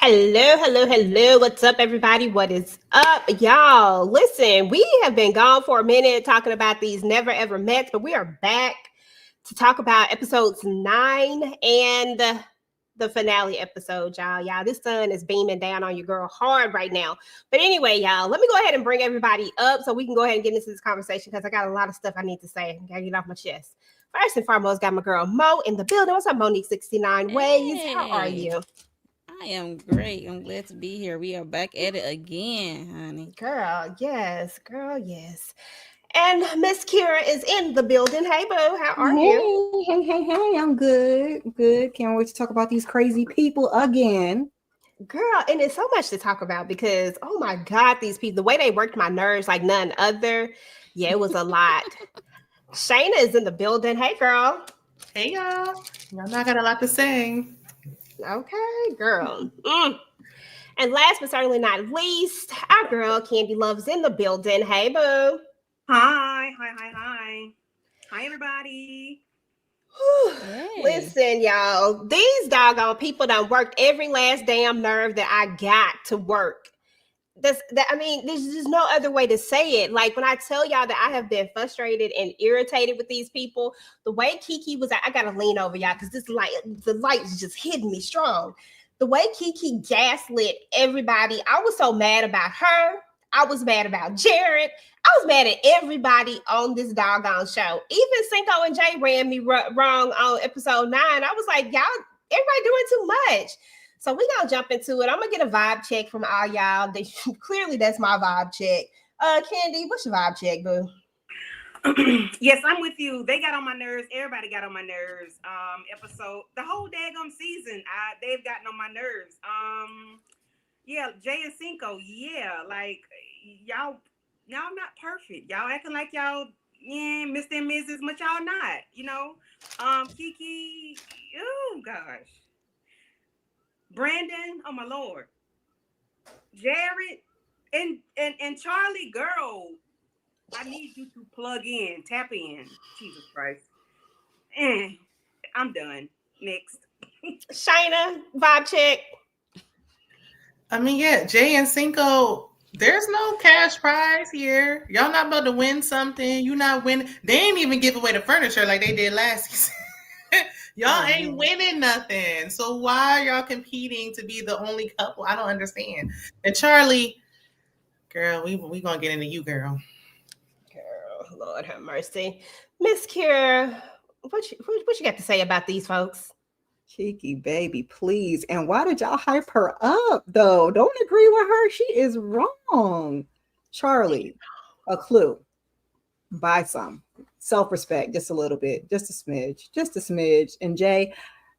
Hello, hello, hello. What's up, everybody? What is up, y'all? Listen, we have been gone for a minute talking about these never ever mets, but we are back to talk about episodes 9 and the finale episode, y'all. Y'all, this sun is beaming down on your girl hard right now. But anyway, y'all, let me go ahead and bring everybody up so we can go ahead and get into this conversation because I got a lot of stuff I need to say. I gotta get off my chest. First and foremost, got my girl Mo in the building. What's up, Monique69 Ways? How are Hey, you? I am great. I'm glad to be here. We are back at it again, honey. Girl, yes, girl, yes. And Miss Kira is in the building. Hey, boo, how are you? Hey, I'm good. Good. Can't wait to talk about these crazy people again. Girl, and it's so much to talk about because, oh my God, these people, the way they worked my nerves like none other. Yeah, it was a lot. Shayna is in the building. Hey, girl. Hey y'all. Y'all know I got a lot to say. Okay, girl. And last but certainly not least, our girl Candy Love's in the building. Hey, boo. Hi. Hi, everybody. Hey. Listen, y'all, these doggone people done worked every last damn nerve that I got to work. I mean, there's just no other way to say it. Like when I tell y'all that I have been frustrated and irritated with these people, the way Kiki was, I gotta lean over y'all because the light's just hitting me strong. The way Kiki gaslit everybody, I was so mad about her. I was mad about Jared. I was mad at everybody on this doggone show. Even Cinco and Jay ran me wrong on episode 9. I was like, y'all, everybody doing too much. So we gonna jump into it. I'm gonna get a vibe check from all y'all. Clearly, that's my vibe check. Candy, what's your vibe check, boo? Yes, I'm with you. They got on my nerves. Everybody got on my nerves. Episode, the whole daggum season, they've gotten on my nerves. Yeah, Jay and Cinco. Yeah, like y'all not perfect. Y'all acting like y'all, yeah, Mr. and Mrs. But y'all not. Kiki. Oh gosh. Brandon. Oh my lord. Jared and Charlie, girl, I need you to plug in, tap in. Jesus Christ. I'm done. Next. Shayna, vibe check. I mean, yeah, Jay and Cinco, there's no cash prize here. Y'all not about to win something. You not winning. They ain't even give away the furniture like they did last season. Y'all ain't winning nothing. So why are y'all competing to be the only couple? I don't understand. And Charlie, girl, we gonna get into you, girl. Girl, Lord have mercy. Miss Kira, what you got to say about these folks? Cheeky baby, please. And why did y'all hype her up, though? Don't agree with her. She is wrong. Charlie, a clue. Buy some. Self respect, just a little bit, just a smidge, just a smidge. And Jay,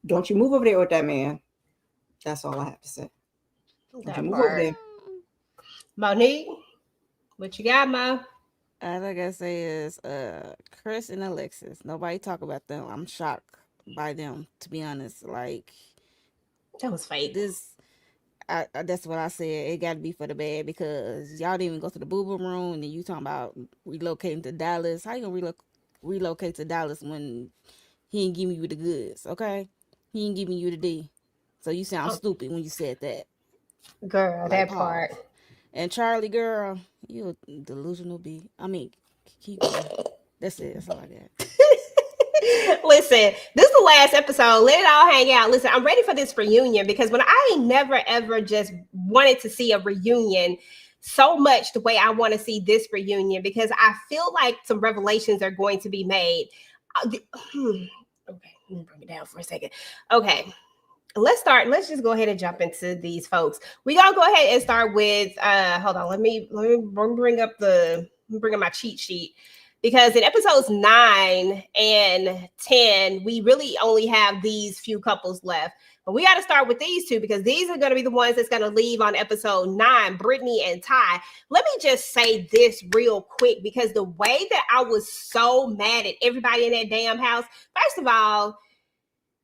don't you move over there with that man. That's all I have to say. Don't you That move over part. there. Monique, what you got, Mo? All I gotta say is Chris and Alexis. Nobody talk about them. I'm shocked by them, to be honest. Like That was fake. this that's what I said. It gotta be for the bad because y'all didn't even go to the boo boo room and you talking about relocating to Dallas. How you gonna relocate to Dallas when he ain't giving you the goods, okay? He ain't giving you the D. So you sound Oh, stupid when you said that. girl, Like that pause. part. And Charlie girl, you a delusional B. I mean, keep going. That's it. That's all I got. Listen, this is the last episode. Let it all hang out. Listen, I'm ready for this reunion because when I ain't never ever just wanted to see a reunion so much the way I want to see this reunion because I feel like some revelations are going to be made. Okay, let me bring it down for a second. Okay, let's start. Let's just go ahead and jump into these folks. We gonna go ahead and start with hold on, let me bring up my cheat sheet because in episodes 9 and 10 we really only have these few couples left, but we got to start with these two because these are going to be the ones that's going to leave on episode 9, Brittany and Ty. Let me just say this real quick because the way that I was so mad at everybody in that damn house, first of all,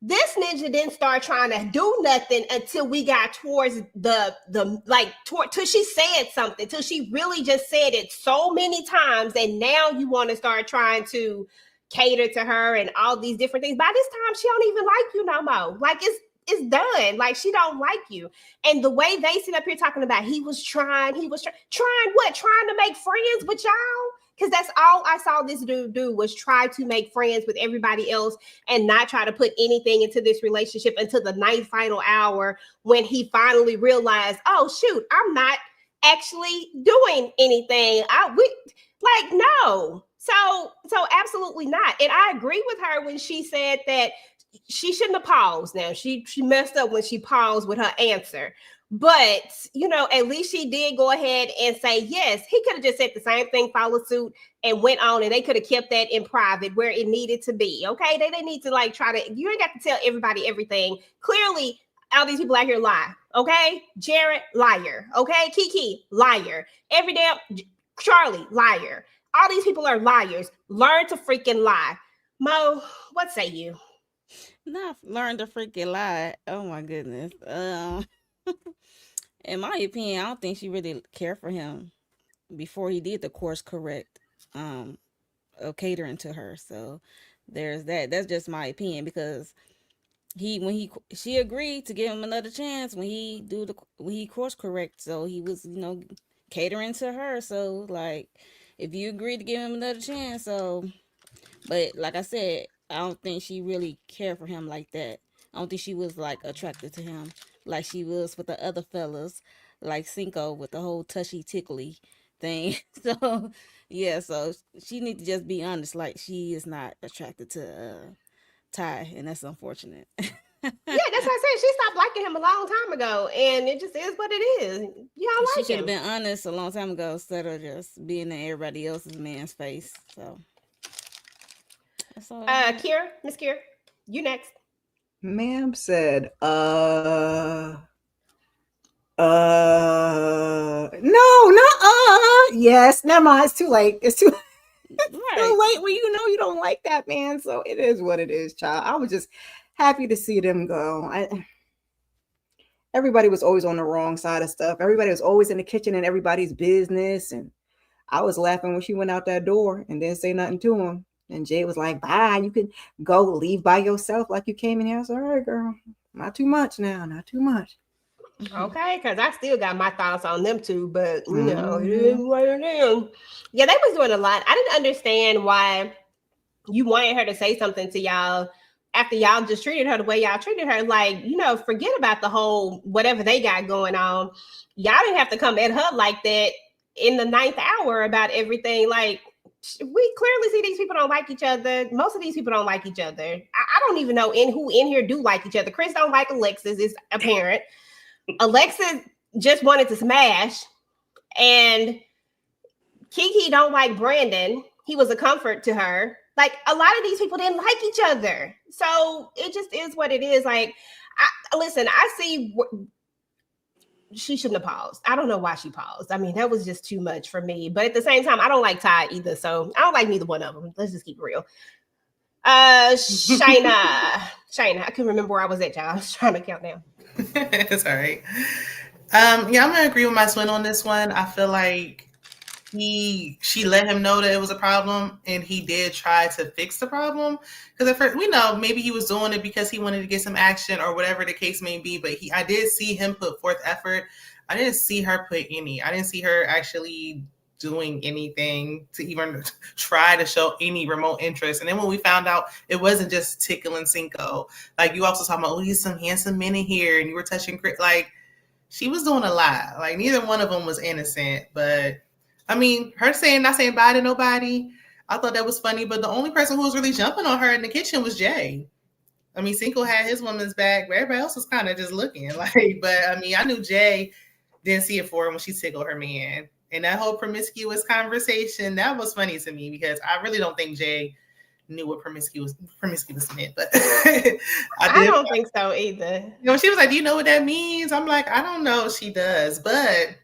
this ninja didn't start trying to do nothing until we got towards till she said something, till she really just said it so many times, and now you want to start trying to cater to her and all these different things. By this time, she don't even like you no more. Like it's done. Like, she don't like you. And the way they sit up here talking about he was trying what? Trying to make friends with y'all? Because that's all I saw this dude do was try to make friends with everybody else and not try to put anything into this relationship until the ninth final hour when he finally realized, oh shoot, I'm not actually doing anything. No. So absolutely not. And I agree with her when she said that she shouldn't have paused. Now she messed up when she paused with her answer. But, at least she did go ahead and say, yes, he could have just said the same thing, followed suit, and went on, and they could have kept that in private where it needed to be. Okay. They need to you ain't got to tell everybody everything. Clearly, all these people out here lie. Okay. Jared, liar. Okay. Kiki, liar. Every damn Charlie, liar. All these people are liars. Learn to freaking lie. Mo, what say you? Not learn to freaking lie. Oh my goodness. In my opinion, I don't think she really cared for him before he did the course correct of catering to her. So there's that. That's just my opinion, because she agreed to give him another chance when he course correct. So he was, catering to her. So like, if you agreed to give him another chance, but like I said, I don't think she really cared for him like that. I don't think she was like attracted to him like she was with the other fellas, like Cinco with the whole touchy tickly thing. So yeah, so she need to just be honest. Like, she is not attracted to Ty, and that's unfortunate. Yeah, that's what I said. She stopped liking him a long time ago, and it just is what it is. You don't She like should him. have been honest a long time ago instead of just being in everybody else's man's face. So that's all. Kira, Miss Kira, you next. Ma'am said, no, yes, never mind. It's too late. It's too late when you don't like that man. So it is what it is, child. I was just happy to see them go. Everybody was always on the wrong side of stuff. Everybody was always in the kitchen and everybody's business. And I was laughing when she went out that door and didn't say nothing to him. And Jay was like, bye, you can go leave by yourself like you came in here. I said, all right, girl, not too much now, not too much. Okay, because I still got my thoughts on them too, but it is what it is. Yeah, they was doing a lot. I didn't understand why you wanted her to say something to y'all after y'all just treated her the way y'all treated her. Like, forget about the whole whatever they got going on. Y'all didn't have to come at her like that in the ninth hour about everything. Like, we clearly see these people don't like each other. Most of these people don't like each other. I don't even know who in here do like each other. Chris don't like Alexis, it's apparent. Alexis just wanted to smash, and Kiki don't like Brandon. He was a comfort to her. Like, a lot of these people didn't like each other. So it just is what it is. Like, I see she shouldn't have paused. I don't know why she paused. I mean, that was just too much for me. But at the same time, I don't like Ty either. So I don't like neither one of them. Let's just keep it real. Shayna, I couldn't remember where I was at, y'all. I was trying to count down. It's all right. I'm gonna agree with my twin on this one. I feel like she let him know that it was a problem, and he did try to fix the problem. Because at first, we know maybe he was doing it because he wanted to get some action or whatever the case may be. But I did see him put forth effort. I didn't see her put any. I didn't see her actually doing anything to even try to show any remote interest. And then when we found out it wasn't just tickling Cinco, like, you also talking about, oh, he's some handsome men in here, and you were touching, like, she was doing a lot. Like, neither one of them was innocent. But I mean, her not saying bye to nobody, I thought that was funny. But the only person who was really jumping on her in the kitchen was Jay. I mean, Cinco had his woman's back, but everybody else was kind of just looking. Like, but I mean, I knew Jay didn't see it for her when she tickled her man. And that whole promiscuous conversation, that was funny to me, because I really don't think Jay knew what promiscuous meant. But I don't think so either. She was like, do you know what that means? I'm like, I don't know if she does. But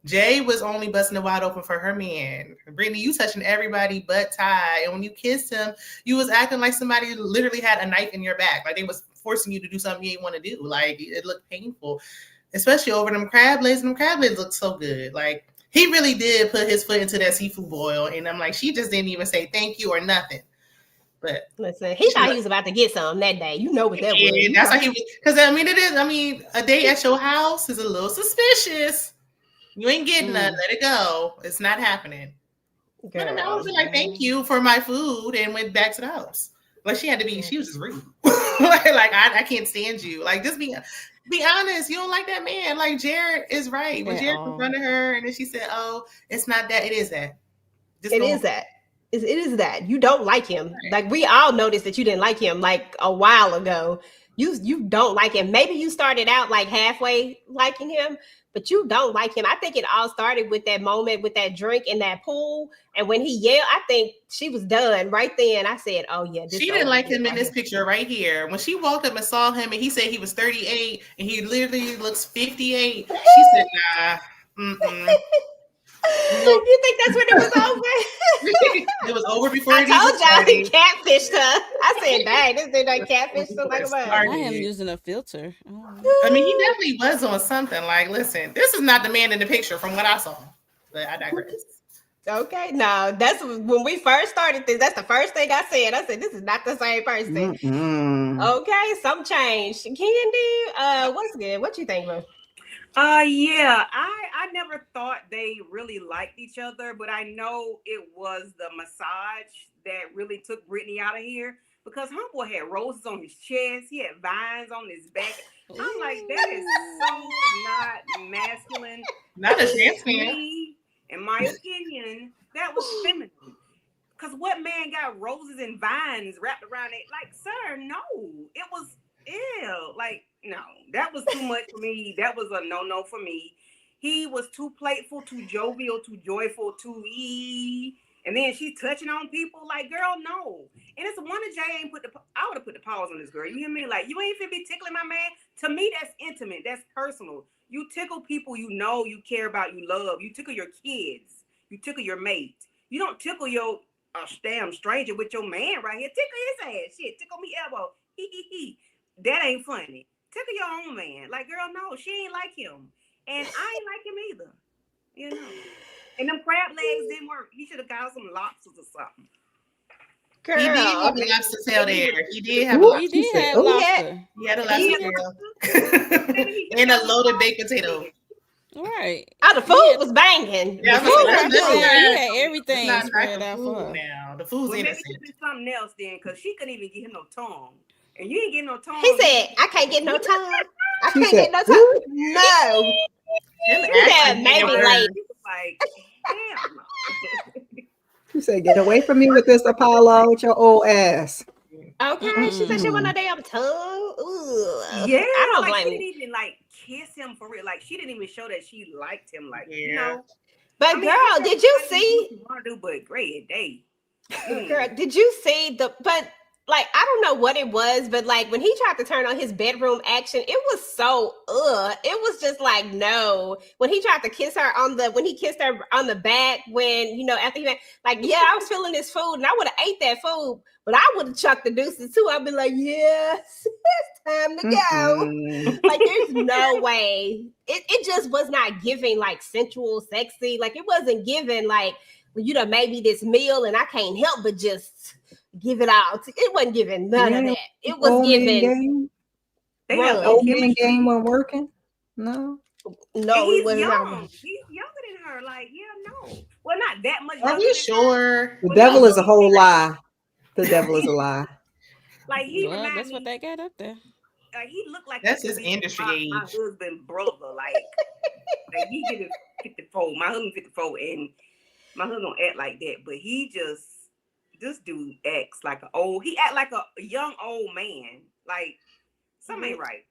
Jay was only busting it wide open for her man. Brittany, you touching everybody but Ty. And when you kissed him, you was acting like somebody literally had a knife in your back. Like, they was forcing you to do something you didn't want to do. Like, it looked painful, especially over them crab legs. And them crab legs looked so good. Like, he really did put his foot into that seafood boil. And I'm like, she just didn't even say thank you or nothing. But Listen, he thought he was about to get some that day. You know what that was. that's how he was. Because I mean, it is. I mean, a date at your house is a little suspicious. You ain't getting none. Let it go. It's not happening. But I mean, I was like, thank you for my food, and went back to the house. Like she had to be. She was just rude. like I can't stand you. Like just be honest. You don't like that man. Like Jared is right. When Jared confronted her, and then she said, "Oh, it's not that. It is that. It is that. It is that. You don't like him. Right. Like we all noticed that you didn't like him like a while ago. You don't like him. Maybe you started out like halfway liking him, but you don't like him. I think it all started with that moment with that drink in that pool. And when he yelled, I think she was done right then. I said, oh yeah. She didn't like him in this picture right here. When she walked up and saw him and he said he was 38 and he literally looks 58, she said, nah. You think that's when it was over? It was over before I told y'all he catfished her. I said, dang, this dude like catfished her like a bug. I am using a filter. I mean, he definitely was on something. Like, listen, this is not the man in the picture from what I saw. But I digress. Okay, no, that's when we first started this. That's the first thing I said. I said, this is not the same person. Okay, some change. Candy, what's good? What you think, bro? Yeah, I never thought they really liked each other, but I know it was the massage that really took Brittany out of here because Humble had roses on his chest, he had vines on his back. I'm like, that is so not masculine. Not a trans man. In my opinion, that was feminine. Because what man got roses and vines wrapped around it? Like, sir, no, it was ew. Like, no, that was too much for me. That was a no for me. He was too playful, too jovial, too joyful, too and then she's touching on people. Like, girl, no. And it's a wonder Jay ain't I would have put the pause on this girl. You hear me? Like, you ain't finna be tickling my man. To me, that's intimate. That's personal. You tickle people you know, you care about, you love. You tickle your kids. You tickle your mate. You don't tickle your damn stranger with your man right here. Tickle his ass. Shit, tickle me elbow. That ain't funny. Tickle your own man. Like, girl, no, she ain't like him. And I ain't like him either. You know. And them crab legs didn't work. He should have got some lobsters or something. Girl, he did have a lobster tail there. He did have a lobster tail. He had a lobster tail. And a loaded baked potato. Right. Oh, the food was banging. Yeah, the food was good. He had everything spread out for her. Now the food's innocent. Maybe it should be something else then, because she couldn't even get him no tongue. And you ain't getting no tongue. He said, I can't get no tongue. I can't get no tongue. No. He said, maybe late. Like, damn. You said, get away from me with this Apollo, with your old ass. Okay, she said she want no damn tongue. Ooh. Yeah, I don't like, blame she didn't even like kiss him for real. Like, she didn't even show that she liked him. Like, you know. But I mean, girl, did you see? Want to do, but great day. Girl, did you see the? But like, I don't know what it was, but like when he tried to turn on his bedroom action, it was so it was just like no. When he tried to kiss her when he kissed her on the back, when you know after he went, like, yeah, I was feeling this food and I would have ate that food, but I would have chucked the deuces too. I'd be like, yes, it's time to go. Like, there's no way. It just was not giving like sensual, sexy. Like, it wasn't giving like, you know, maybe this meal and I can't help but just give it out. It wasn't giving none of that. It was giving. Old man game wasn't working. No, it wasn't. Young. He's younger than her. Like, yeah, no. Well, not that much. Are you sure? The devil is a whole lie. The devil is a lie. Like, that's what they got up there. He looked like that's his industry age. My husband brother, like he get 54. My husband 54, and my husband don't act like that, but this dude acts like he act like a young old man. Like, something ain't right.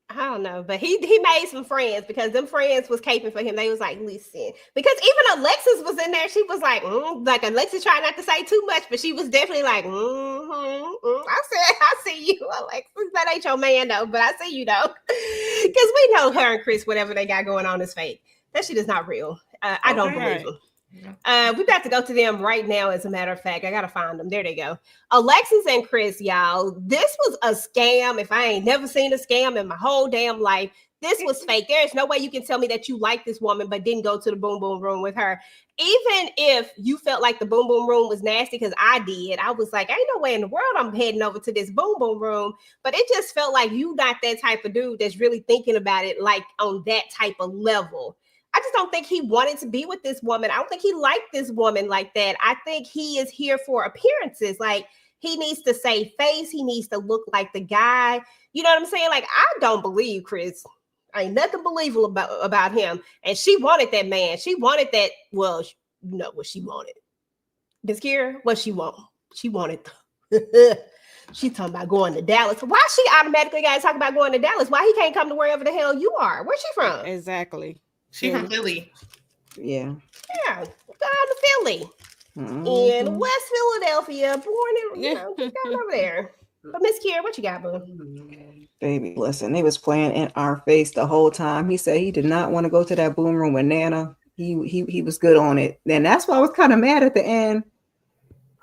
I don't know, but he made some friends because them friends was caping for him. They was like, listen, because even Alexis was in there. She was like, like Alexis tried not to say too much, but she was definitely like, I said, I see you, Alexis. That ain't your man though, but I see you though, because we know her and Chris, whatever they got going on is fake. That shit is not real. I don't believe them. We got to go to them right now, as a matter of fact. I gotta find them. There they go. Alexis and Chris, y'all. This was a scam. If I ain't never seen a scam in my whole damn life, this was fake. There is no way you can tell me that you like this woman but didn't go to the boom boom room with her. Even if you felt like the boom boom room was nasty, because I did. I was like, ain't no way in the world I'm heading over to this boom boom room. But it just felt like you not that type of dude that's really thinking about it like on that type of level. I just don't think he wanted to be with this woman. I don't think he liked this woman like that. I think he is here for appearances. Like, he needs to save face. He needs to look like the guy. You know what I'm saying? Like, I don't believe Chris. Ain't nothing believable about him. And she wanted that man. She wanted that. Well, you know what she wanted. Miss Kira, what she want? She wanted. She talking about going to Dallas. Why she automatically got to talk about going to Dallas? Why he can't come to wherever the hell you are? Where's she from? Exactly. She from Philly. Yeah. Yeah, go down to Philly. In West Philadelphia, born in, down over there. But Miss Kiera, what you got, boo? Baby, listen, they was playing in our face the whole time. He said he did not want to go to that boom room with Nana. He was good on it. And that's why I was kind of mad at the end.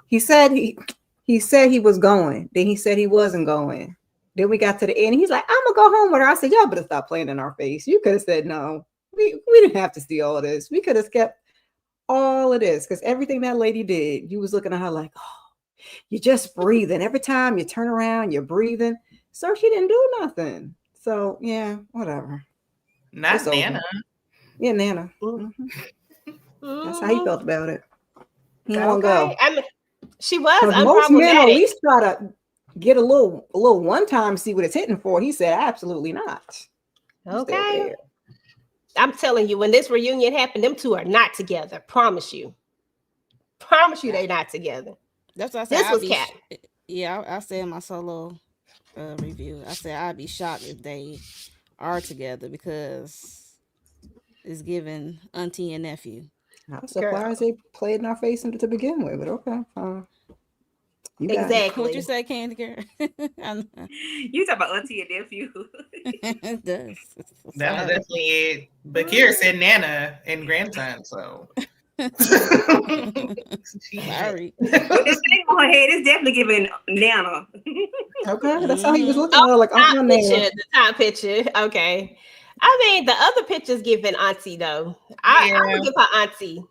He said he was going. Then he said he wasn't going. Then we got to the end. He's like, I'm gonna go home with her. I said, y'all better stop playing in our face. You could have said no. We didn't have to see all this. We could have kept all of this, because everything that lady did, you was looking at her like, oh, you're just breathing. Every time you turn around, you're breathing. So she didn't do nothing. So yeah, whatever. Not It's over. Nana. Yeah, Nana. That's how he felt about it. He won't go. I mean, she was Most men at unproblematic. least try to get a little one time, see what it's hitting for. He said absolutely not. He's still Okay. there. I'm telling you, when this reunion happened, them two are not together. Promise you. Promise you, they not together. That's what I said. This was cat. Yeah, I said in my solo review, I said I'd be shocked if they are together, because it's giving auntie and nephew. I was surprised they played in our face to begin with, but okay. You got it. Exactly. What you say, Candy Girl? You talk about auntie and nephew. It does. That was Sorry. definitely it. But Kira said Nana and grandson, so. Sorry. This thing on her head is definitely giving Nana. Okay, that's how he was looking at her, like, Top oh, picture, man. the top picture. Okay. I mean, the other pictures giving auntie though. I would give her auntie.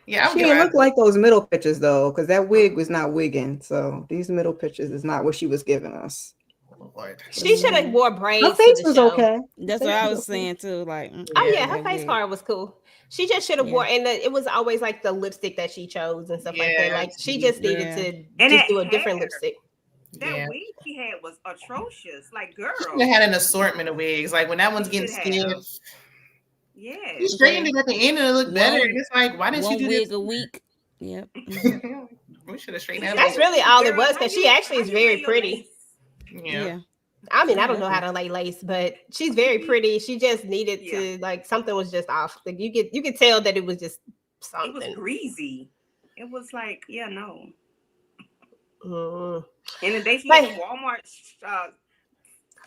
Yeah, She didn't look like those middle pictures though, because that wig was not wigging. So these middle pictures is not what she was giving us. Lord. She should have wore braids. Her face to the was show. okay. That's what I was saying too. Like, Oh yeah, her that face wig. card was cool. She just should have wore, and it was always like the lipstick that she chose and stuff like that. Like she just needed to And just that do a different hair. lipstick. That wig she had was atrocious. Like, girl. They had an assortment of wigs. Like when that one's getting should have. stiff, Yeah. you straightened it at the end and it looked better. One- It's like, why didn't one you do wig this? a week. Yep. We should have straightened that. That's out. really all it Girl, was, how because she you- actually how is you very lay your pretty. lace? Yeah. I mean, I don't know how to lay lace, but she's very pretty. She just needed to, like, something was just off. Like you could tell that it was just It was something. greasy. It was like, yeah, no. Mm. And the day she Like- had the Walmart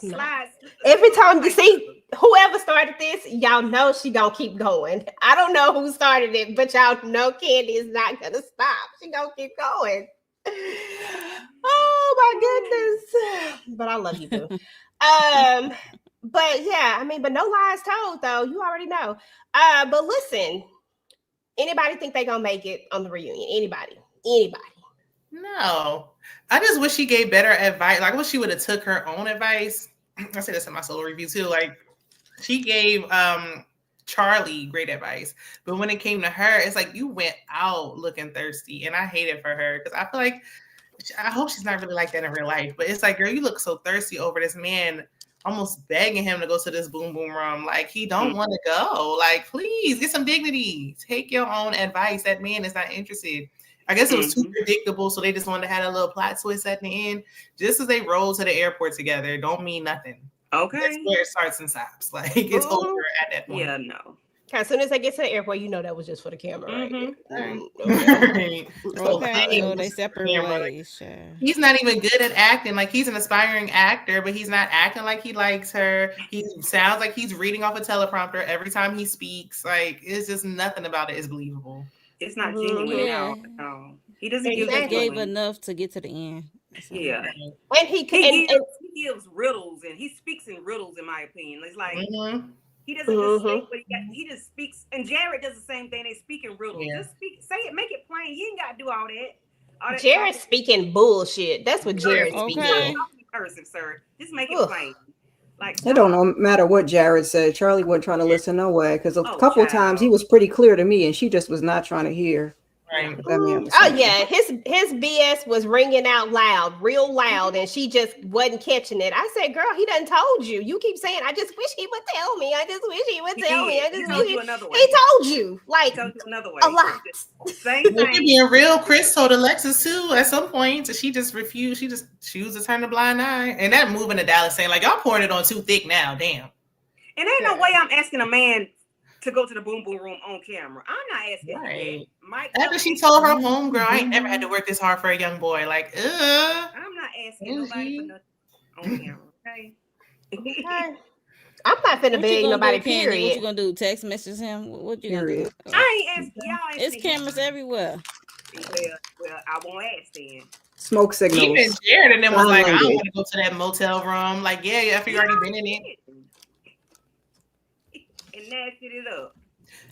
No. slides. Every time you see whoever started this, y'all know she gonna keep going. I don't know who started it, but y'all know Candy is not gonna stop. She gonna keep going. Oh my goodness! But I love you, boo. But yeah, I mean, but no lies told, though. You already know. But listen, anybody think they gonna make it on the reunion? Anybody? No, I just wish she gave better advice. Like, I wish she would have took her own advice. I said this in my solo review too. Like, she gave Charlie great advice, but when it came to her, it's like you went out looking thirsty, and I hate it for her because I feel like I hope she's not really like that in real life. But it's like, girl, you look so thirsty over this man, almost begging him to go to this boom boom room. Like, he don't want to go. Like, please get some dignity. Take your own advice. That man is not interested. I guess it was too predictable, so they just wanted to have a little plot twist at the end. Just as they roll to the airport together, don't mean nothing. Okay. That's where it starts and stops. Like, it's over at that point. Yeah, no. As soon as they get to the airport, you know that was just for the camera, right? Right. So, Okay, so they hey, separate camera. ways. Sure. He's not even good at acting. Like, he's an aspiring actor, but he's not acting like he likes her. He sounds like he's reading off a teleprompter every time he speaks. Like, it's just nothing about it is believable. It's not Mhm. genuine Yeah. now. He doesn't give He just gave genuine. enough to get to the end. So, Yeah. And he He gives riddles and he speaks in riddles, in my opinion. It's like Mhm. he doesn't just say Mhm. what he just speaks. And Jared does the same thing. They speak in riddles. Yeah. Just say it, make it plain. You ain't got to do all that. All that Jared's talking. speaking bullshit. That's what Jared's Okay. speaking. Talking cursive, sir. Just make it Ugh. plain. Like It don't no matter what Jared said. Charlie wasn't trying to listen no way because a Oh, couple of times he child. was pretty clear to me, and she just was not trying to hear Right. what that man was Oh saying. yeah, his BS was ringing out loud, real loud, and she just wasn't catching it. I said, "Girl, he done told you. You keep saying, I just wish he would tell me. I just wish he would He tell me. I did. He just told wish you another way. he told you like He told you another way. a lot." Same Well, she thing. being real. Chris told Alexis too at some point. She just refused. She was to turn a blind eye. And that moving to Dallas saying like, y'all pouring it on too thick now. Damn. And ain't no way I'm asking a man to go to the boom boom room on camera. I'm not asking Right. that. Mike, After she told her homegirl, I ain't never had to work this hard for a young boy. Like, I'm not asking nobody for nothing on camera. Okay. Okay. I'm not finna What you beg gonna nobody. do, Candy? What Period. you gonna do? Text message him? What you gonna do? Period. I ain't asking y'all. It's Asking cameras everywhere. Well, I won't ask then. Smoke signals. even Jared and them was Sign like, I don't language. want to go to that motel room. Like, yeah, after you already been in it. And nasty it up.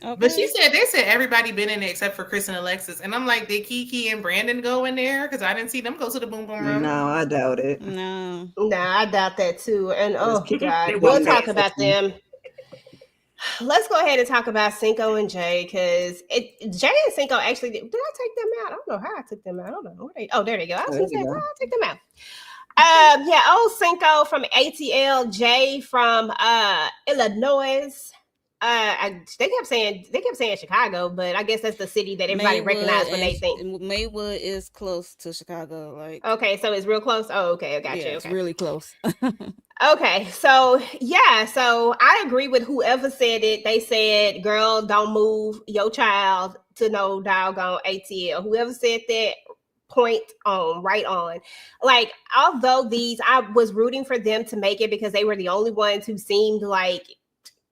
Okay. But they said everybody been in it except for Chris and Alexis. And I'm like, did Kiki and Brandon go in there? Because I didn't see them go to the boom boom room. No, I doubt it. No. Nah, I doubt that too. And oh They God, we'll won't talk ask about them. Let's go ahead and talk about Cinco and Jay because Jay and Cinco actually did I take them out? I don't know how I took them out. I don't know. There they go. I was gonna say, well, I'll take them out. Yeah, old Cinco from ATL, Jay from Illinois. They kept saying Chicago, but I guess that's the city that everybody recognizes when they think Maywood is close to Chicago. Like, okay, so it's real close. Oh, okay, I got you. it's Okay. really close. Okay, so yeah, so I agree with whoever said it. They said, "Girl, don't move your child to no doggone ATL." Whoever said that, point on, right on. Like, although I was rooting for them to make it because they were the only ones who seemed like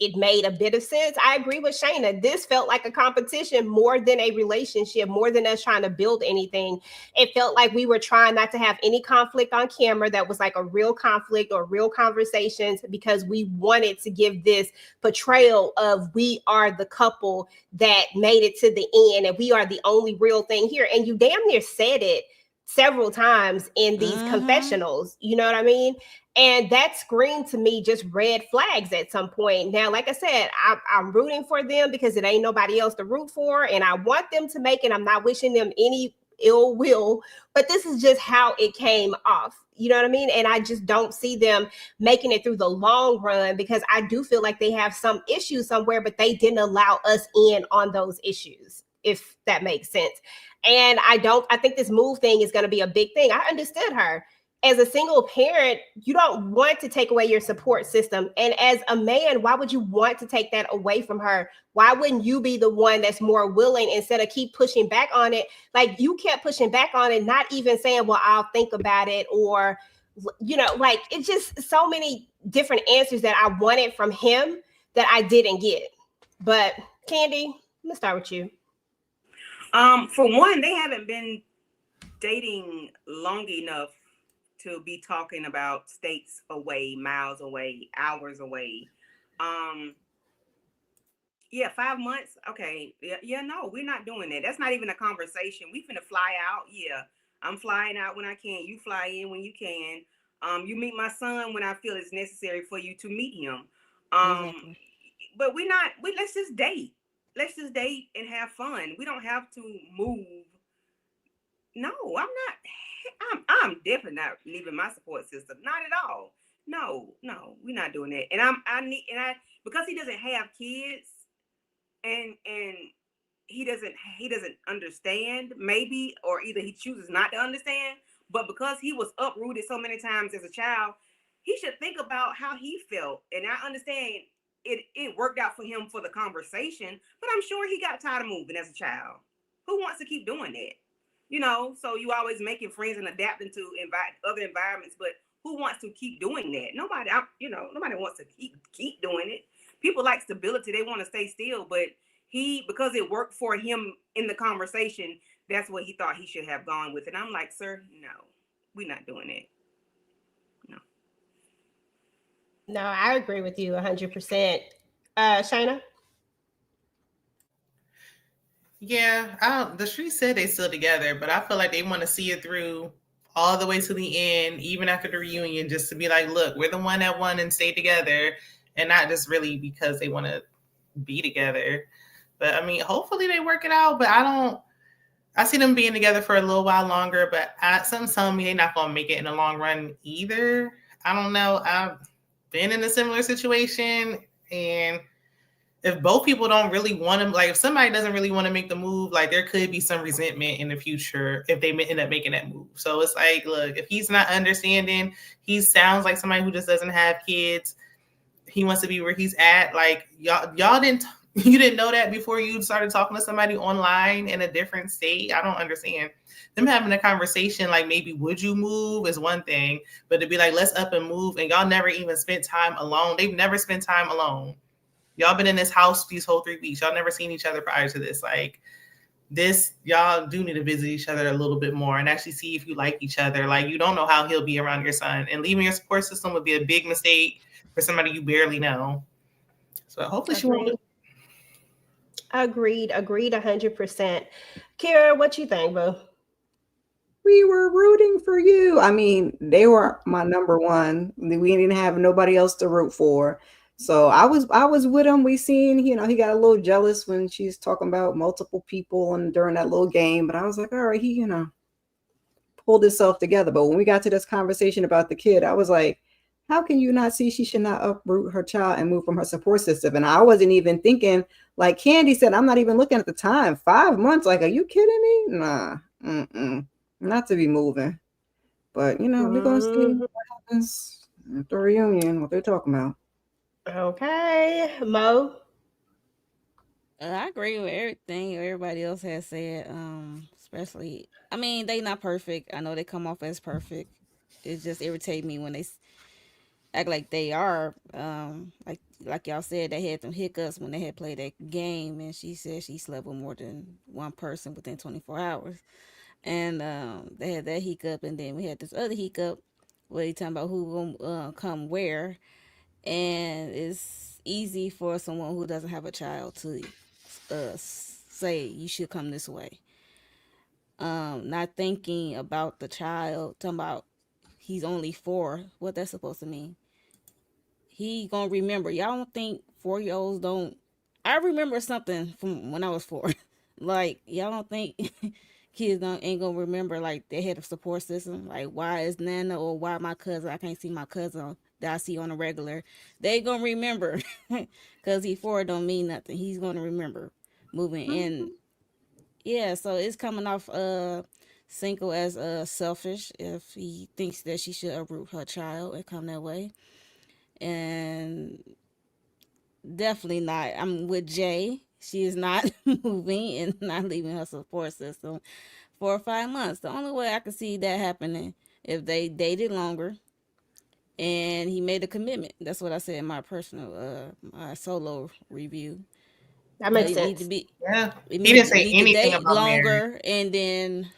it made a bit of sense. I agree with Shayna. This felt like a competition more than a relationship, more than us trying to build anything. It felt like we were trying not to have any conflict on camera that was like a real conflict or real conversations because we wanted to give this portrayal of we are the couple that made it to the end and we are the only real thing here. And you damn near said it several times in these confessionals. You know what I mean? And that screamed to me just red flags at some point. Now, like I said, I'm rooting for them because it ain't nobody else to root for. And I want them to make it. I'm not wishing them any ill will, but this is just how it came off. You know what I mean? And I just don't see them making it through the long run because I do feel like they have some issues somewhere, but they didn't allow us in on those issues, if that makes sense. And I think this move thing is going to be a big thing. I understood her. As a single parent, you don't want to take away your support system. And as a man, why would you want to take that away from her? Why wouldn't you be the one that's more willing instead of keep pushing back on it? Like you kept pushing back on it, not even saying, well, I'll think about it. Or, you know, like it's just so many different answers that I wanted from him that I didn't get. But Candy, let's start with you. For one, they haven't been dating long enough to be talking about states away, miles away, hours away. Yeah, 5 months. Okay. Yeah, no, we're not doing that. That's not even a conversation. We finna fly out. Yeah. I'm flying out when I can. You fly in when you can. You meet my son when I feel it's necessary for you to meet him. Exactly. But let's just date. Let's just date and have fun. We don't have to move. No, I'm definitely not leaving my support system. Not at all. No, we're not doing that. And because he doesn't have kids and he doesn't understand, maybe, or either he chooses not to understand, but because he was uprooted so many times as a child, he should think about how he felt. And I understand it worked out for him for the conversation, but I'm sure he got tired of moving as a child. Who wants to keep doing that? You know, so you always making friends and adapting to other environments, but who wants to keep doing that? Nobody wants to keep doing it. People like stability. They want to stay still, but because it worked for him in the conversation, that's what he thought he should have gone with. And I'm like, sir, no, we're not doing it. No, I agree with you 100%. Shayna? Yeah, the street said they still together, but I feel like they want to see it through all the way to the end, even after the reunion, just to be like, look, we're the one that won and stay together, and not just really because they want to be together. But I mean, hopefully they work it out, but I see them being together for a little while longer, but something's telling me they're not going to make it in the long run either. I don't know. I've been in a similar situation, and if both people don't really want to, like if somebody doesn't really want to make the move, like there could be some resentment in the future if they end up making that move. So it's like, look, if he's not understanding, he sounds like somebody who just doesn't have kids. He wants to be where he's at. Like y'all you didn't know that before you started talking to somebody online in a different state. I don't understand. Them having a conversation like maybe would you move is one thing, but to be like, let's up and move, and y'all never even spent time alone. They've never spent time alone. Y'all been in this house these whole 3 weeks. Y'all never seen each other prior to this. Like this, y'all do need to visit each other a little bit more and actually see if you like each other. Like you don't know how he'll be around your son, and leaving your support system would be a big mistake for somebody you barely know. So hopefully she won't. Agreed 100%. Kira, what you think, boo? We were rooting for you. I mean, they were my number one. We didn't have nobody else to root for. So I was with him. We seen, he got a little jealous when she's talking about multiple people and during that little game. But I was like, all right, he, pulled himself together. But when we got to this conversation about the kid, I was like, how can you not see she should not uproot her child and move from her support system? And I wasn't even thinking, like Candy said, I'm not even looking at the time. 5 months. Like, are you kidding me? Nah, not to be moving. But, we're going to see what happens at the reunion, what they're talking about. Okay. Mo? I agree with everything everybody else has said. Especially, I mean, they not perfect. I know they come off as perfect. It just irritates me when they act like they are. Like y'all said, they had some hiccups when they had played that game, and she said she slept with more than one person within 24 hours. And they had that hiccup, and then we had this other hiccup where they talking about who gonna come where, and it's easy for someone who doesn't have a child to say you should come this way. Not thinking about the child, talking about he's only 4, what that's supposed to mean. He gonna remember. Y'all don't think 4-year-olds don't? I remember something from when I was 4. Like y'all don't think kids ain't gonna remember like they had a support system. Like why is Nana or why my cousin? I can't see my cousin that I see on a regular. They gonna remember because he 4 don't mean nothing. He's gonna remember moving in. Yeah, so it's coming off Cinco as selfish if he thinks that she should uproot her child and come that way. And definitely not. I'm with Jay. She is not moving and not leaving her support system for 5 months. The only way I can see that happening if they dated longer and he made a commitment. That's what I said in my personal, my solo review. That makes It sense. need to be. Yeah, It he didn't say need to anything date about longer, marriage. and then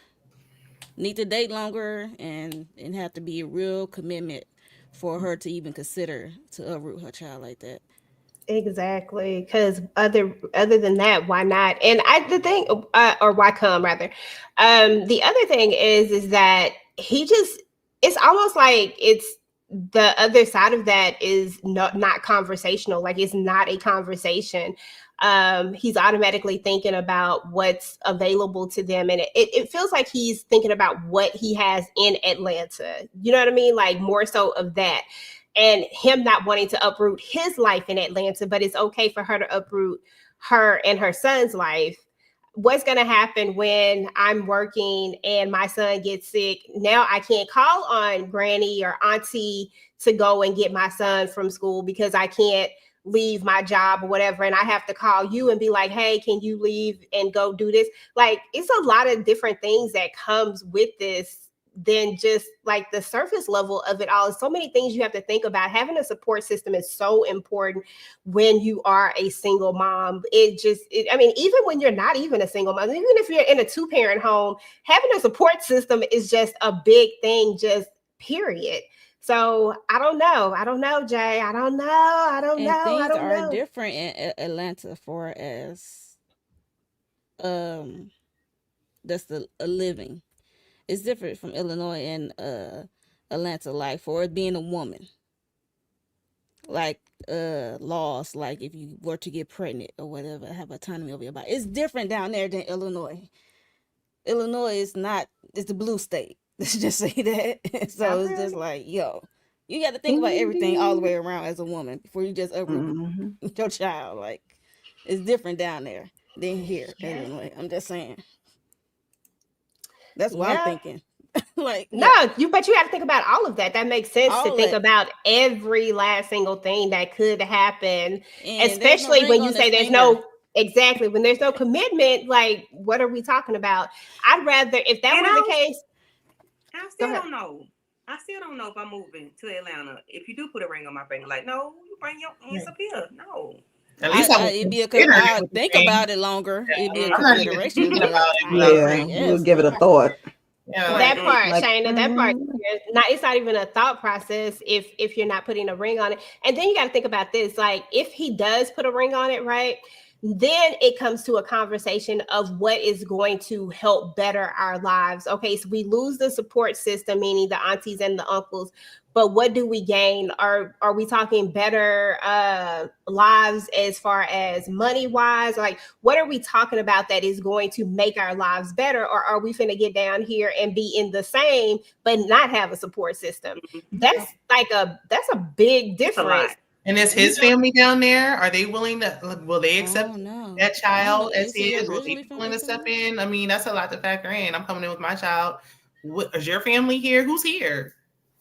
need to date longer, and have to be a real commitment for her to even consider to uproot her child like that. Exactly, because other than that, why not? And the thing, or why come rather? The other thing is that he just, it's almost like it's the other side of that is not conversational. Like it's not a conversation. He's automatically thinking about what's available to them, and it feels like he's thinking about what he has in Atlanta. You know what I mean? Like more so of that. And him not wanting to uproot his life in Atlanta, but it's okay for her to uproot her and her son's life. What's going to happen when I'm working and my son gets sick? Now I can't call on granny or auntie to go and get my son from school because I can't leave my job or whatever. And I have to call you and be like, hey, can you leave and go do this? Like, it's a lot of different things that comes with this than just like the surface level of it all. There's so many things you have to think about. Having a support system is so important when you are a single mom. I mean, even when you're not even a single mom, even if you're in a 2-parent home, having a support system is just a big thing, just period. So I don't know, Jay. I don't know. Things are different in Atlanta for as that's a living. It's different from Illinois and Atlanta. Like for it being a woman, like laws, like if you were to get pregnant or whatever, have autonomy over your body. It's different down there than Illinois. Illinois is not. It's the blue state. Let's just say that. So it's just like, yo, you got to think about everything all the way around as a woman before you just uproot your child. Like, it's different down there than here in Illinois. I'm just saying. That's what I'm thinking. Like, but you got to think about all of that. That makes sense to think about every last single thing that could happen, and especially when you say there's no. Exactly. When there's no commitment, like, what are we talking about? I'd rather, if that was the case. I still don't know. I still don't know if I'm moving to Atlanta. If you do put a ring on my finger, like, no, you bring your hands up here. No. At least it'd be I'll think about it longer. It'd be a consideration. You'll give it a thought. Yeah, that part, Shayna, that part. It's not even a thought process if you're not putting a ring on it. And then you got to think about this. Like, if he does put a ring on it, right? Then it comes to a conversation of what is going to help better our lives. Okay, so we lose the support system, meaning the aunties and the uncles, but what do we gain? Are we talking better lives as far as money wise? Like, what are we talking about that is going to make our lives better? Or are we finna get down here and be in the same but not have a support system? That's a big difference. And is his family down there? Are they willing to? Will they accept that child as his? Will they be willing to step in? I mean, that's a lot to factor in. I'm coming in with my child. Is your family here? Who's here?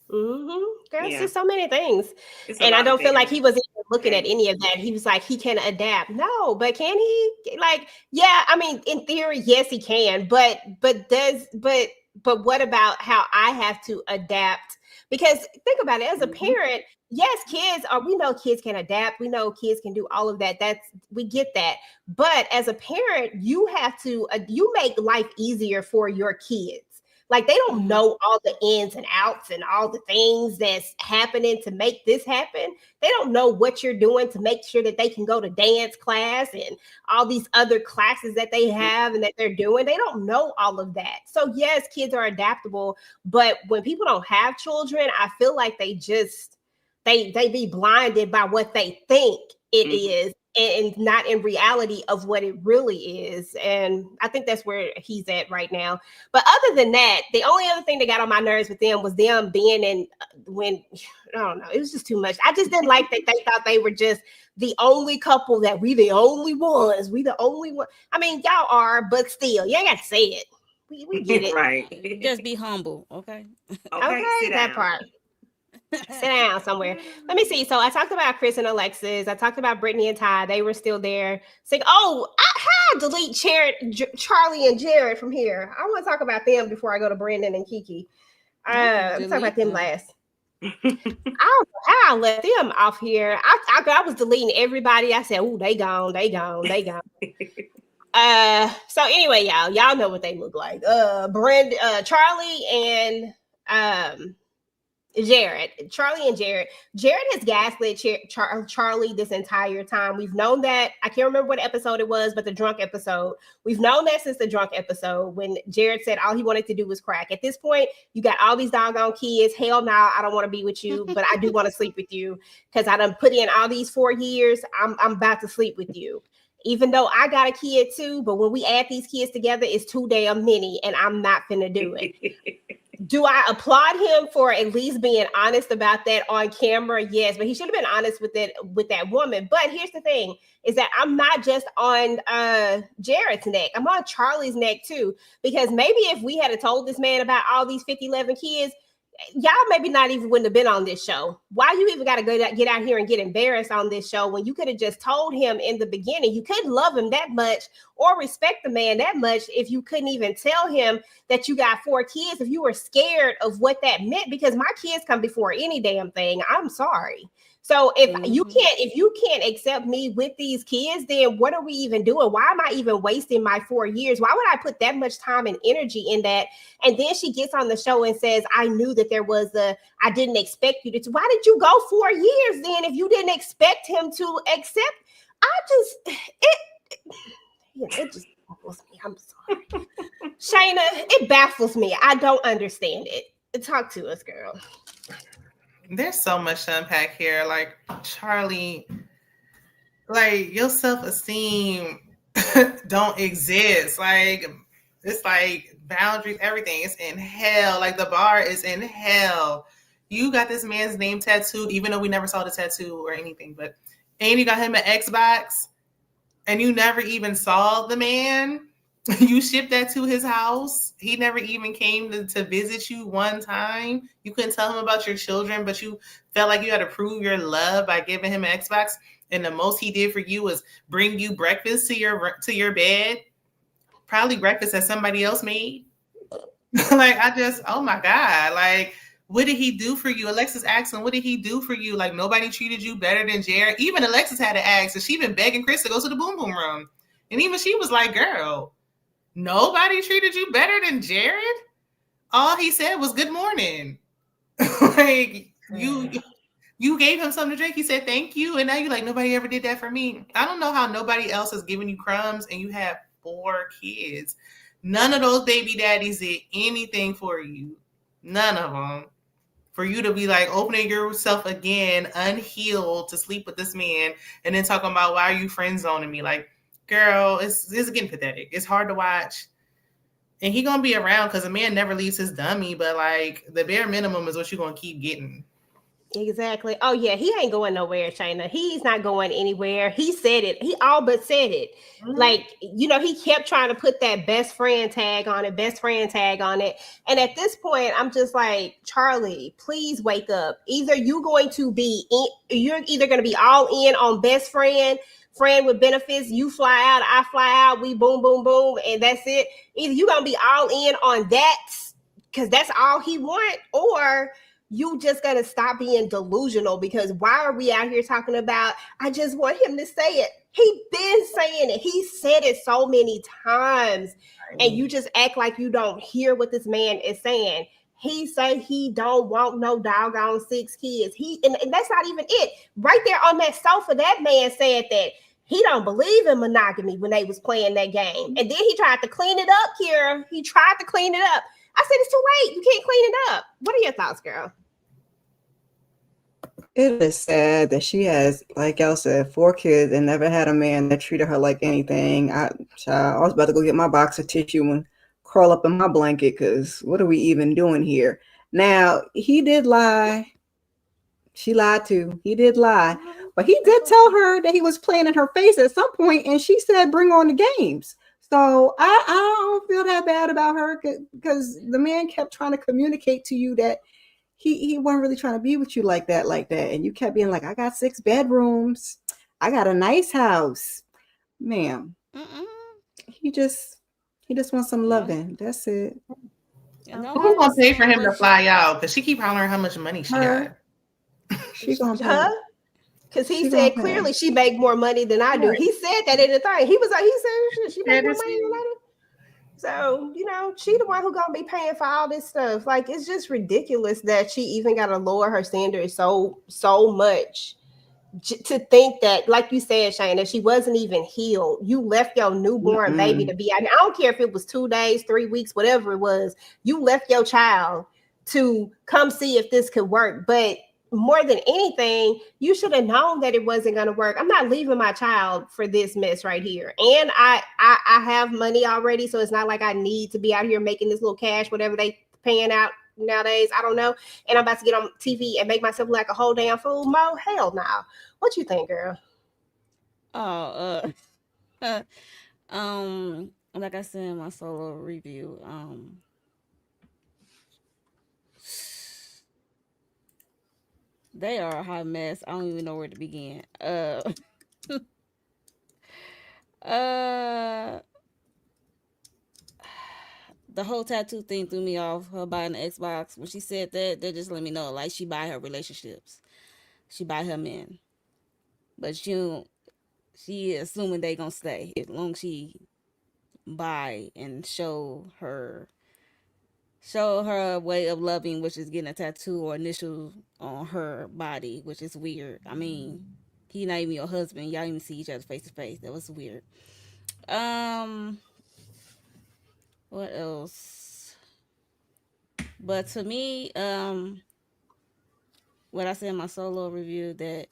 There's just so many things, and I don't feel like he was even looking at any of that. He was like, he can adapt. No, but can he? Like, yeah, I mean, in theory, yes, he can. But what about how I have to adapt? Because think about it, as a parent, yes, we know kids can adapt. We know kids can do all of that. We get that. But as a parent, you have to, you make life easier for your kids. Like, they don't know all the ins and outs and all the things that's happening to make this happen. They don't know what you're doing to make sure that they can go to dance class and all these other classes that they have and that they're doing. They don't know all of that. So yes, kids are adaptable, but when people don't have children, I feel like they be blinded by what they think it is and not in reality of what it really is. And I think that's where he's at right now. But other than that, the only other thing that got on my nerves with them was them being I don't know, it was just too much. I just didn't like that they thought they were just the only couple, that we the only ones. We the only one. I mean, y'all are, but still, you ain't got to say it. We get it. Right. Just be humble, okay? Okay, that part. Sit down somewhere. Let me see. So I talked about Chris and Alexis. I talked about Brittany and Ty. They were still there. Saying, delete Charlie and Jared from here. I want to talk about them before I go to Brandon and Kiki. Let's talk about them last. I don't know how I let them off here. I was deleting everybody. I said, "Oh, they gone. So anyway, y'all know what they look like. Charlie and Jared. Jared has gaslit Charlie this entire time. We've known that. I can't remember what episode it was, but the drunk episode. We've known that since the drunk episode when Jared said all he wanted to do was crack. At this point, you got all these doggone kids. Hell no, I don't want to be with you, but I do want to sleep with you because I done put in all these 4 years. I'm about to sleep with you. Even though I got a kid too, but when we add these kids together, it's too damn many, and I'm not finna do it. Do I applaud him for at least being honest about that on camera? Yes, but he should have been honest with that woman. But here's the thing, is that I'm not just on Jared's neck. I'm on Charlie's neck too. Because maybe if we had told this man about all these 50-11 kids, y'all maybe not even wouldn't have been on this show. Why you even got to get out here and get embarrassed on this show when you could have just told him in the beginning? You couldn't love him that much or respect the man that much if you couldn't even tell him that you got 4 kids, if you were scared of what that meant, because my kids come before any damn thing. I'm sorry. So if you can't accept me with these kids, then what are we even doing? Why am I even wasting my 4 years? Why would I put that much time and energy in that? And then she gets on the show and says, I knew that there was I didn't expect you to. Why did you go 4 years then if you didn't expect him to accept? It just baffles me. I'm sorry. Shayna, it baffles me. I don't understand it. Talk to us, girl. There's so much to unpack here. Like, Charlie, like, your self-esteem don't exist. Like, it's like boundaries, everything is in hell. Like, the bar is in hell. You got this man's name tattooed, even though we never saw the tattoo or anything, and you got him an Xbox, and you never even saw the man. You shipped that to his house. He never even came to visit you one time. You couldn't tell him about your children, but you felt like you had to prove your love by giving him an Xbox. And the most he did for you was bring you breakfast to your bed, probably breakfast that somebody else made. Like, oh my God, like, what did he do for you? Alexis asked him, what did he do for you? Like, nobody treated you better than Jared. Even Alexis had to ask, and she been begging Chris to go to the boom boom room. And even she was like, girl, nobody treated you better than Jared? All he said was good morning. Like, you gave him something to drink. He said thank you. And now you're like, nobody ever did that for me. I don't know how nobody else has given you crumbs and you have 4 kids. None of those baby daddies did anything for you. None of them. For you to be like opening yourself again, unhealed, to sleep with this man, and then talking about, why are you friend zoning me? Like, girl, it's getting pathetic. It's hard to watch. And he gonna be around because a man never leaves his dummy, but like, the bare minimum is what you're gonna keep getting. Exactly. Oh yeah, he ain't going nowhere, Shayna. He's not going anywhere. He said it. He all but said it. Mm-hmm. Like, he kept trying to put that best friend tag on it. And at this point, I'm just like, Charlie, please wake up. You're either going to be all in on best friend with benefits. You fly out, I fly out, we boom, boom, boom, and that's it. Either you're gonna be all in on that because that's all he want, or you just gotta stop being delusional, because why are we out here talking about, I just want him to say it? He been saying it. He said it so many times. And you just act like you don't hear what this man is saying. He said he don't want no doggone 6 kids. And that's not even it. Right there on that sofa, that man said that he don't believe in monogamy when they was playing that game. And then he tried to clean it up, Kira. He tried to clean it up. I said, it's too late. You can't clean it up. What are your thoughts, girl? It is sad that she has, like y'all said, 4 kids and never had a man that treated her like anything. I was about to go get my box of tissue and curl up in my blanket, because what are we even doing here? Now, he did lie. She lied too. He did lie. But he did tell her that he was playing in her face at some point, and she said, bring on the games. So I don't feel that bad about her, because the man kept trying to communicate to you that he wasn't really trying to be with you like that. And you kept being like, I got 6 bedrooms. I got a nice house. Ma'am. He just wants some loving. That's it. Who's going to pay for him to fly out? Because she keep hollering how much money she got. She's going to pay. Because he said clearly she make more money than I do. Right. He said that in the thing. He was like, he said she make more money than I do. So, she the one who gonna be paying for all this stuff. Like, it's just ridiculous that she even got to lower her standards so much to think that, like you said, Shane, that she wasn't even healed. You left your newborn baby to be. I don't care if it was 2 days, 3 weeks, whatever it was. You left your child to come see if this could work. But more than anything, you should have known that it wasn't going to work. I'm not leaving my child for this mess right here. And I have money already, so it's not like I need to be out here making this little cash, whatever they paying out nowadays. I don't know. And I'm about to get on TV and make myself look like a whole damn fool. Mo, hell no. What you think, girl? Like I said in my solo review, They are a hot mess. I don't even know where to begin. Uh, the whole tattoo thing threw me off. Her buying the Xbox. When she said that just let me know like she buy her relationships. She buy her men, but she assuming they gonna stay as long as she buy and show her way of loving, which is getting a tattoo or initial on her body, which is weird. I mean, he not even your husband. Y'all even see each other face to face. That was weird. What else? But to me, what I said in my solo review, that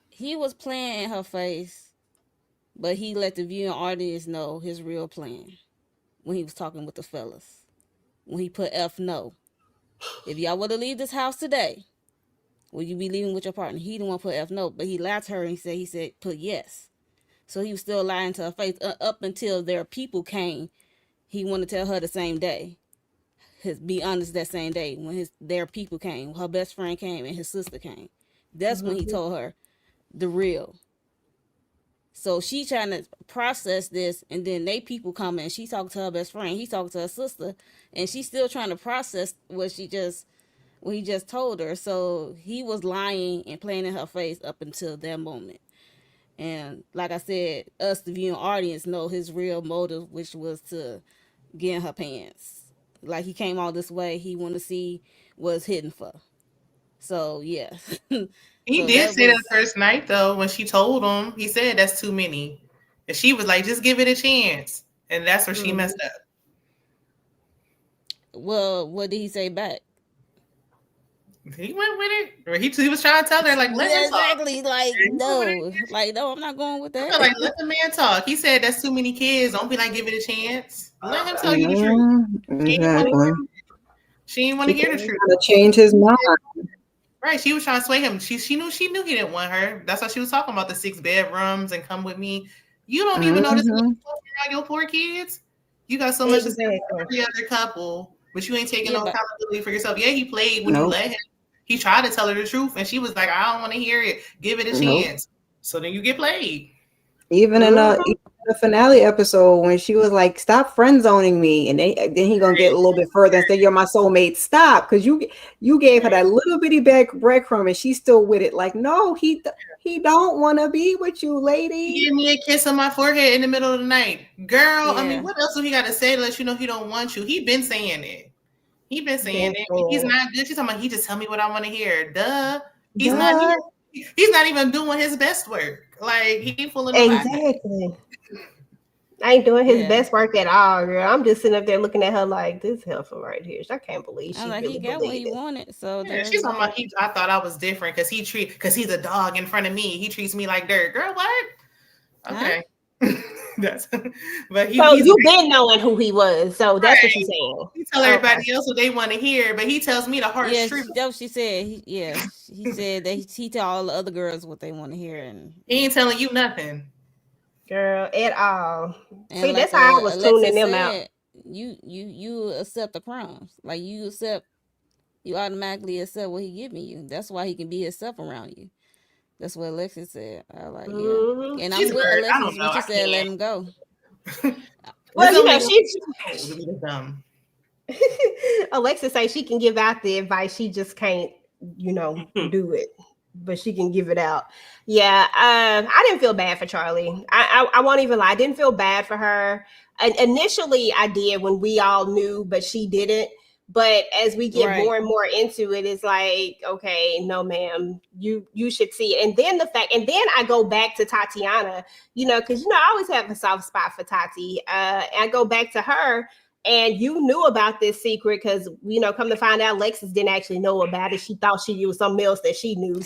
he was playing in her face, but he let the viewing audience know his real plan when he was talking with the fellas. When he put F no. If y'all were to leave this house today, will you be leaving with your partner? He didn't want to put F no, but he lied to her and he said put yes. So he was still lying to her face up until their people came. He wanted to tell her the same day. Be honest, that same day when their people came, her best friend came and his sister came. That's when he told her the real. So she trying to process this, and then they people come and she talking to her best friend, he talking to her sister, and she's still trying to process what he just told her. So he was lying and playing in her face up until that moment. And like I said, us, the viewing audience, know his real motive, which was to get in her pants. Like he came all this way, he wanted to see what's hidden for. So yeah. He did say that first night though, when she told him, he said that's too many. And she was like, just give it a chance. And that's where she messed up. Well, what did he say back? He went with it. He was trying to tell her, like, let him talk. Exactly. Like, no, I'm not going with that. Like, let the man talk. He said that's too many kids. Don't be like, give it a chance. Let him tell you the truth. Exactly. She didn't want to hear the truth. To change his mind. Right. She was trying to sway him. She knew he didn't want her. That's why she was talking about the 6 bedrooms and come with me. You don't even know this around your poor kids. You got so much to say for every other couple, but you ain't taking no accountability for yourself. Yeah, he played when you let him. He tried to tell her the truth, and she was like, I don't want to hear it. Give it a chance. So then you get played. Even in the finale episode, when she was like, stop friend zoning me, and then he gonna get a little bit further and say, you're my soulmate. Stop, because you gave her that little bitty breadcrumb, and she's still with it. Like, no, he don't want to be with you, lady. He gave me a kiss on my forehead in the middle of the night. Girl, I mean, what else do he got to say to let you know he don't want you? He been saying it. He been saying it. He's not good. She's talking about, he just tell me what I want to hear. Duh. He's not even doing his best work. Like, he ain't fooling nobody. Exactly. I ain't doing his best work at all, girl. I'm just sitting up there looking at her like, this helpful right here. I can't believe she really he got what he wanted. So she's talking about, I thought I was different because he's a dog in front of me. He treats me like dirt. Girl, what? Okay. But you've been knowing who he was, so that's what she's saying. He tell everybody else what they want to hear, but he tells me the harsh truth. That's what she said. He said that he tell all the other girls what they want to hear, and he ain't telling you nothing, girl, at all. And see, that's how I was tuning them out. You accept the crumbs, like you automatically accept what he giving you. That's why he can be himself around you. That's what Alexis said. I like, and I'm with Alexis when she said, "Let him go." Well, you know, she's Alexis say she can give out the advice. She just can't, do it, but she can give it out. Yeah, I didn't feel bad for Charlie. I won't even lie. I didn't feel bad for her. And initially, I did when we all knew, but she didn't. But as we get more and more into it, it's like, okay, no, ma'am, you should see it. And then I go back to Tatiana, because, I always have a soft spot for Tati. I go back to her, and you knew about this secret because, come to find out, Alexis didn't actually know about it. She thought she knew something else that she knew.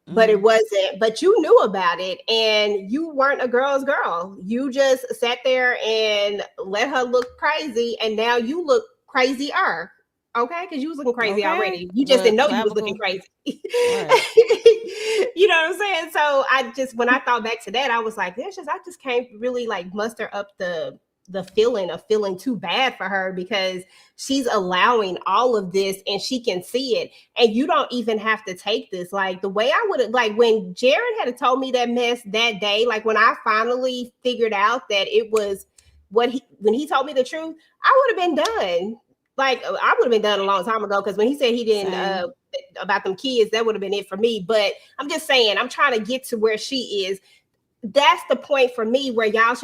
But it wasn't. But you knew about it, and you weren't a girl's girl. You just sat there and let her look crazy, and now you look crazier, okay? Because you was looking crazy already. You just didn't know you was looking crazy. You know what I'm saying? So when I thought back to that, I was like, I just can't really like muster up the the feeling of feeling too bad for her because she's allowing all of this and she can see it. And you don't even have to take this. Like the way I would have, like when Jared had told me that mess that day, like when I finally figured out that it was when he told me the truth, I would have been done. Like I would have been done a long time ago, because when he said he didn't about them kids, that would have been it for me. But I'm just saying, I'm trying to get to where she is. That's the point for me where you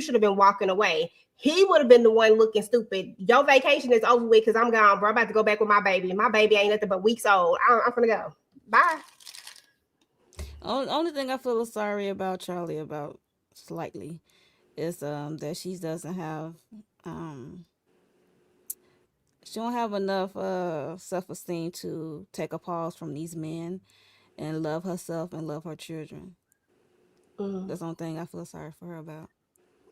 should have been walking away. He would have been the one looking stupid. Your vacation is over with because I'm gone, bro. I'm about to go back with my baby. And my baby ain't nothing but weeks old. I'm gonna go. Bye. Only thing I feel sorry about Charlie about slightly is that she doesn't have she don't have enough self-esteem to take a pause from these men and love herself and love her children. That's the only thing I feel sorry for her about.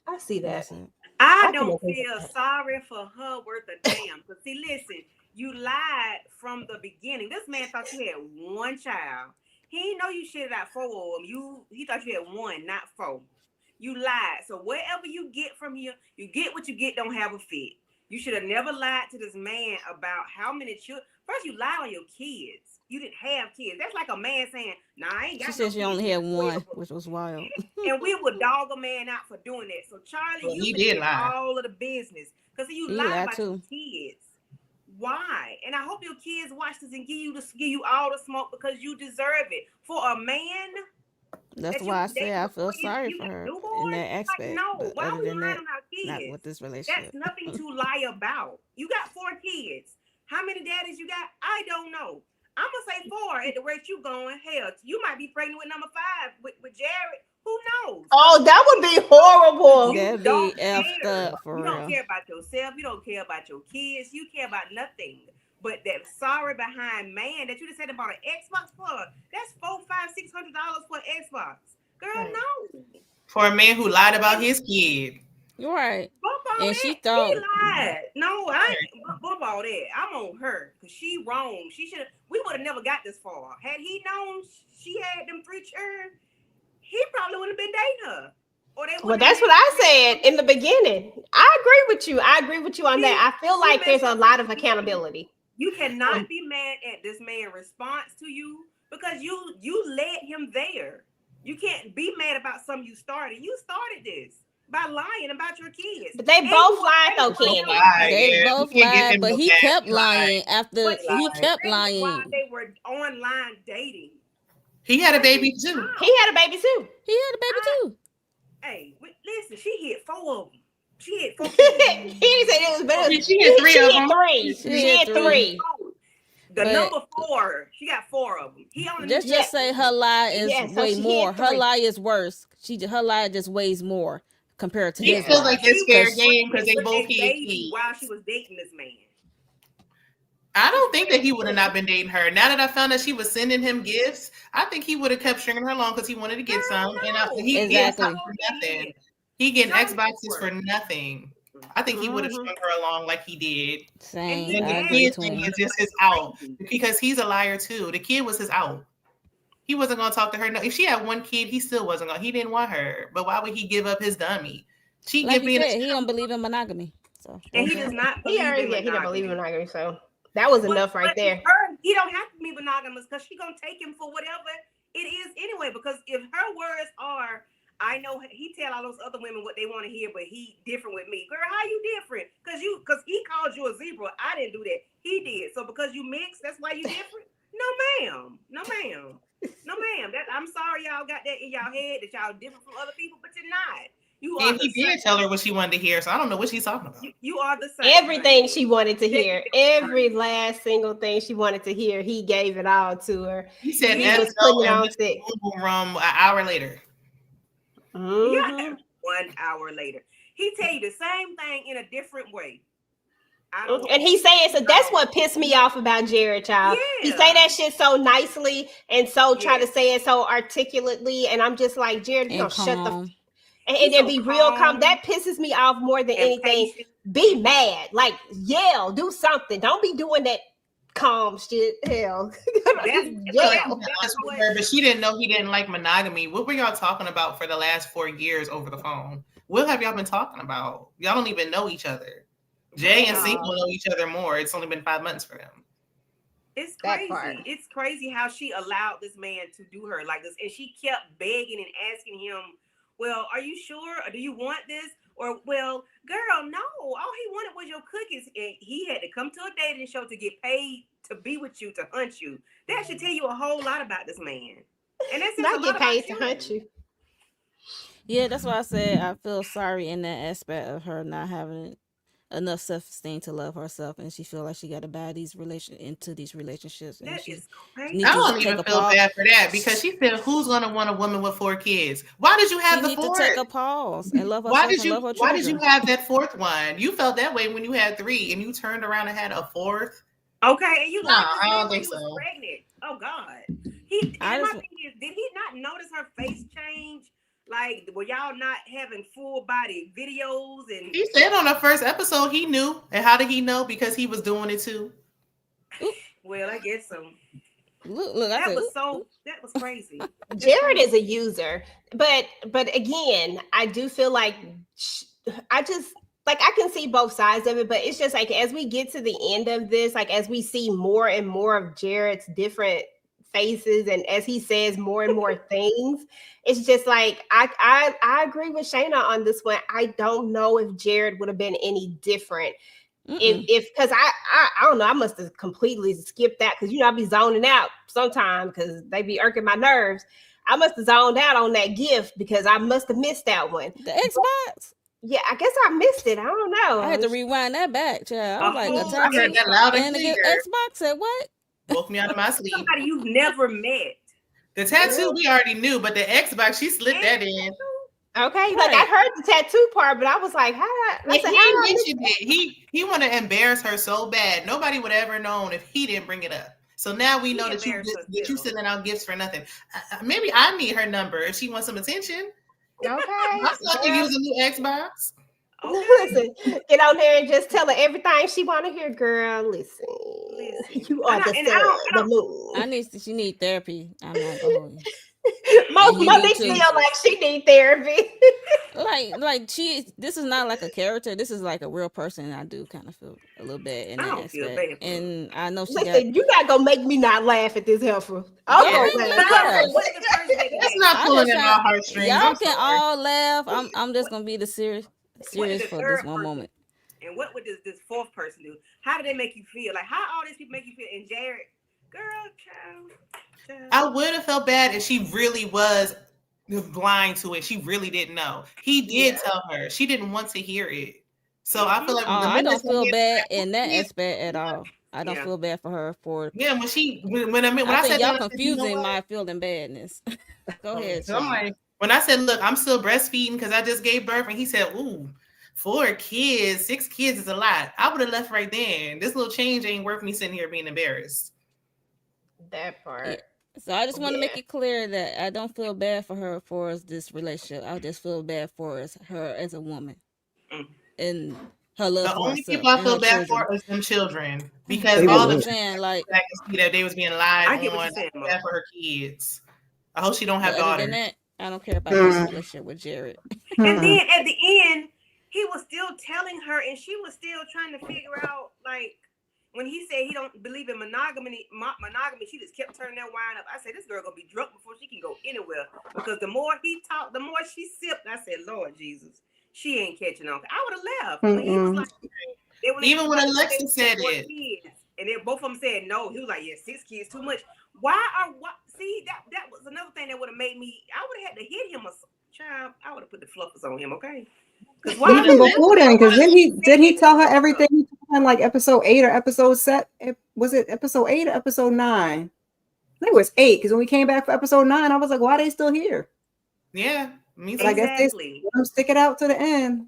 I see that. That's it. I don't feel sorry for her worth a damn. Because see, listen, you lied from the beginning. This man thought you had one child. He didn't know you shitted out 4 of them. He thought you had 1, not 4. You lied. So whatever you get from here, you get what you get. Don't have a fit. You should have never lied to this man about how many children. First, you lied on your kids. You didn't have kids. That's like a man saying, "Nah, I ain't got." She said she only had 1, which was wild. And we would dog a man out for doing that. So Charlie, Well, you he did did lie. all of the business because you He lied lied about too. your kids. Why? And I hope your kids watch this and give you all the smoke because you deserve it. For a man, That's why I say I feel sorry for her in that aspect. Like, no, but why other are we than lying that, on our not kids? with this relationship. That's nothing to lie about. You got 4 kids. How many daddies you got? I don't know. I'm gonna say 4 at the rate you going. Hell, you might be pregnant with number 5 with Jared. Who knows? Oh, that would be horrible. That'd don't be effed care. up for You real. don't care about yourself. You don't care about your kids. You care about nothing. But that sorry behind man that you just said about an Xbox for, that's $400, $500, $600 for an Xbox. Girl, Right. no. For a man who lied about his kid. You're right. Bump all And that. she thought- He lied. No, I ain't bump all that. I'm on her because she wrong. She should. We would have never got this far. Had he known she had them 3 children, he probably wouldn't have been dating her. Or they Well, that's what I said in the beginning. I agree with you. I agree with you on that. I feel like there's a lot of accountability. You cannot be mad at this man's response to you because you led him there. You can't be mad about something you started. You started this by lying about your kids. But they both lied though, Candy. They Yeah, both we can't give lied, him but no he bad kept lie. lying after But he kept while lying. they were online dating. He had a baby too. He had a baby too. He had a baby too. Hey, listen, she hit 4 of them. She hit 4 He kids. didn't say it was better. She had 3 of them. 3. She She had had 3. 3. The But- number 4, she got 4 of them. He only Just Yeah. say her lie is Yeah, so way she more. had Her 3. lie is worse. Her lie just weighs more compared to He his feels lie. like it's fair Because- game because they with both a had baby kids. while she was dating this man. I don't think that he would have not been dating her. Now that I found out she was sending him gifts, I think he would have kept stringing her along because he wanted to get some. And he getting Exactly. something for nothing. He getting No, Xboxes for nothing. I think he would have strung her along like he did. Same. And I the agree kid to thing him. is just his out because he's a liar too. The kid was his out. He wasn't gonna talk to her. No, if she had 1 kid, he still wasn't gonna. He didn't want her. But why would he give up his dummy? She Like give you me said, he don't believe in monogamy. So And he does not He believe already in he don't believe in monogamy. monogamy, so that was enough right But there. he don't have to be monogamous because she gonna take him for whatever it is anyway. Because if her words are, I know he tell all those other women what they want to hear, but he different with me. Girl, how you different? Because he called you a zebra. I didn't do that. He did. So because you mixed, that's why you different? No, ma'am. No, ma'am. No, ma'am. I'm sorry y'all got that in y'all head that y'all different from other people, but you're not. You are And he the did same. tell her what she wanted to hear, so I don't know what she's talking about. You are the same. Everything honey. she wanted to hear, every last single thing she wanted to hear, he gave it all to her. He said, He "F was no," putting it and on went to the thick. boom boom room an hour later. Mhm. 1 hour later. He tell you the same thing in a different way. I don't And he saying so. That's what pissed me off about Jared, child. He Yeah. say that shit so nicely and so try Yeah. to say it so articulately, and I'm just like, Jared, you And don't shut the calm. and so be real calm. calm That pisses me off more than and anything. patient. Be mad, like yell, do something. Don't be doing that calm shit. Hell, But she didn't know he didn't like monogamy. What were y'all talking about for the last 4 years over the phone? What have y'all been talking about? Y'all don't even know each other. Jay and Cinco know each other more. It's only been 5 months for them. It's crazy. It's crazy how she allowed this man to do her like this. And she kept begging and asking him, well, are you sure? Or do you want this? Or, well, girl, no. All he wanted was your cookies. And he had to come to a dating show to get paid to be with you, to hunt you. That should tell you a whole lot about this man. And that's not get paid to hunt you. Yeah, that's why I said I feel sorry in that aspect of her not having enough self-esteem to love herself, and she feel like she got to buy these relationships. And that she is crazy. I don't even feel bad for that, because she said, "Who's gonna want a woman with 4 kids? Why did you have the fourth? To take a pause and love herself. Why did you have that 4th one? You felt that way when you had 3, and you turned around and had a 4th. Okay, and you no, I don't think so. Pregnant. Oh God, did he not notice her face change? Like, were y'all not having full body videos? And he said on the first episode he knew. And how did he know? Because he was doing it too. Well, I guess so. Look, that was crazy. Jared is a user, but again, I do feel like I can see both sides of it, but it's just like as we get to the end of this, like as we see more and more of Jared's different faces, and as he says more and more things, it's just like I agree with Shayna on this one. I don't know if Jared would have been any different. If because I don't know, I must have completely skipped that, because I be zoning out sometimes because they be irking my nerves. I must have zoned out on that gift because I must have missed that one. The Xbox. Yeah, I guess I missed it. I don't know. I had to rewind that back, child. I was like, I heard that loud and clear. Xbox said what? Woke me out of my sleep. Somebody you've never met. The tattoo we already knew, but the Xbox, she slid that in. Okay, like I heard the tattoo part, but I was like, he want to embarrass her so bad. Nobody would ever known if he didn't bring it up. So now we know that you sending out gifts for nothing. Maybe I need her number if she wants some attention. Okay, I still can use a new Xbox. Okay. Listen, get on there and just tell her everything she want to hear, girl. Listen. You are the sun, the moon. She need therapy. I'm not going. Monique feel like she need therapy. like this is not like a character. This is like a real person. I do kind of feel a little bad in that aspect. And I know you're not gonna make me not laugh at this heifer. That's not pulling at my heartstrings. Y'all can all laugh. I'm just gonna be the serious for this one moment. And what would this 4th person do? How do they make you feel? Like, how all these people make you feel? And Jared, girl, child. I would have felt bad if she really was blind to it. She really didn't know. He did tell her. She didn't want to hear it. So I feel like I don't feel bad in that aspect at all. I don't feel bad for her for when I think y'all confusing my feeling badness. Go ahead. So I'm like, when I said, look, I'm still breastfeeding because I just gave birth, and he said, ooh, 4 kids, 6 kids is a lot. I would have left right then. This little change ain't worth me sitting here being embarrassed. That part. Yeah. So I just want to make it clear that I don't feel bad for her for this relationship. I just feel bad for her as a woman and her love. The only people I feel bad for is them children, because all the saying like that they was being lied on. Bad for her kids. I hope she don't have daughters. Other than that, I don't care about this relationship with Jared. And then at the end, he was still telling her, and she was still trying to figure out, like, when he said he don't believe in monogamy, she just kept turning that wine up. I said, this girl gonna be drunk before she can go anywhere, because the more he talked, the more she sipped. I said, Lord Jesus, she ain't catching on. I would have left. But he was like, even when Alexis said it, kids, and then both of them said no. He was like, yeah, 6 kids too much. See, that was another thing that would have made me. I would have had to hit him a child. I would have put the fluffers on him. Okay. Even before then, because did he tell her everything in like episode 8 or episode 7? Was it episode 8 or episode 9? I think it was 8, because when we came back for episode 9, I was like, why are they still here? Yeah, me too. But I guess they stick it out to the end.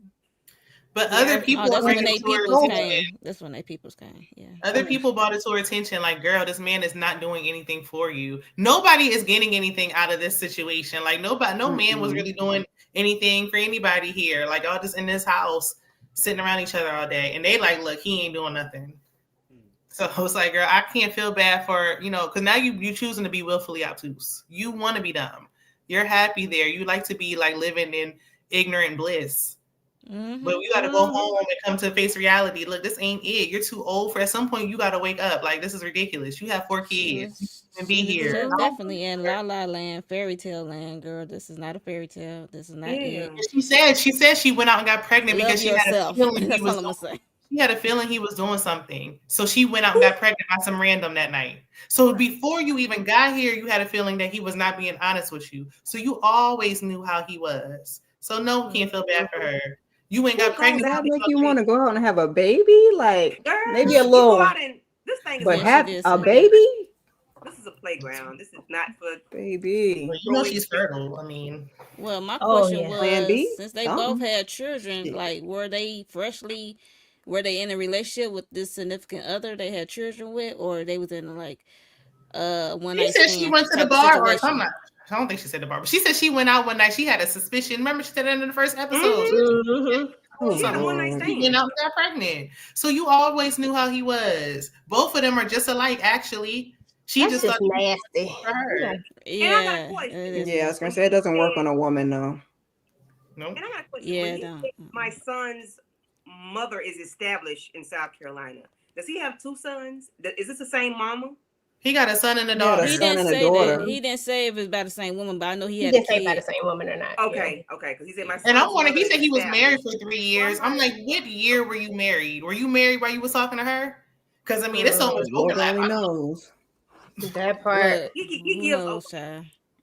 But other people that's when they peoples came. That's when they peoples came. Yeah. Other people brought it to her attention, like, girl, this man is not doing anything for you. Nobody is getting anything out of this situation. Like, no man was really doing anything for anybody here. Like, all just in this house, sitting around each other all day. And they like, look, he ain't doing nothing. So it's like, girl, I can't feel bad for, because now you choosing to be willfully obtuse. You want to be dumb. You're happy there. You like to be like living in ignorant bliss. Mm-hmm. But you got to go home and come to face reality. Look, this ain't it. You're too old for. At some point, you got to wake up. Like, this is ridiculous. You have 4 kids and be here. Definitely in La La Land, fairy tale land, girl. This is not a fairy tale. This is not it. She said she went out and got pregnant because she had a feeling That's all I'm gonna say. She had a feeling he was doing something. So she went out and got pregnant by some random that night. So before you even got here, you had a feeling that he was not being honest with you. So you always knew how he was. So no, we can't feel bad for her. You ain't got pregnant. That make you want to go out and have a baby? Like, girl, maybe a little. This thing is but have a baby? This is a playground. This is not for baby. Well, she's fertile. I mean, well, my question was, since they Something. both had children, like, were they in a relationship with this significant other they had children with, or they was in like one night stand? She said she went to the bar or something. I don't think she said the bar, but she said she went out one night. She had a suspicion. Remember, she said that in the first episode. She had a one night stand. She went out and got pregnant. So you always knew how he was. Both of them are just alike, actually. She That's just nasty for her. Yeah, I was gonna say it doesn't work on a woman, though. No. And I got a question. Yeah, my son's mother is established in South Carolina. Does he have 2 sons? Is this the same mama? He got a son and a daughter. He didn't say that. He didn't say if it's about the same woman, but I know he had. He didn't say about the same woman or not. Okay, because he said my. And I'm wondering. He said he was married for 3 years. I'm like, what year were you married? Were you married while you was talking to her? Because I mean, it's so much overlap. Lord knows. That part. He gives.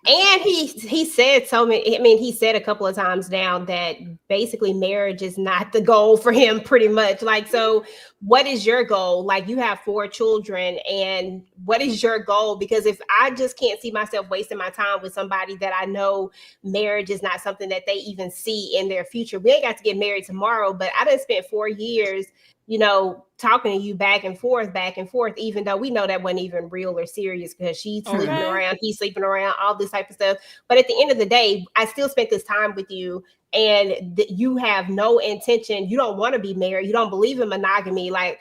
And he said so many. I mean, he said a couple of times now that basically marriage is not the goal for him. Pretty much, like, so what is your goal? Like, you have 4 children, and what is your goal? Because if I just can't see myself wasting my time with somebody that I know marriage is not something that they even see in their future. We ain't got to get married tomorrow, but I done spent 4 years, talking to you back and forth, even though we know that wasn't even real or serious because she's sleeping around, he's sleeping around, all this type of stuff. But at the end of the day, I still spent this time with you, and you have no intention. You don't want to be married. You don't believe in monogamy. Like,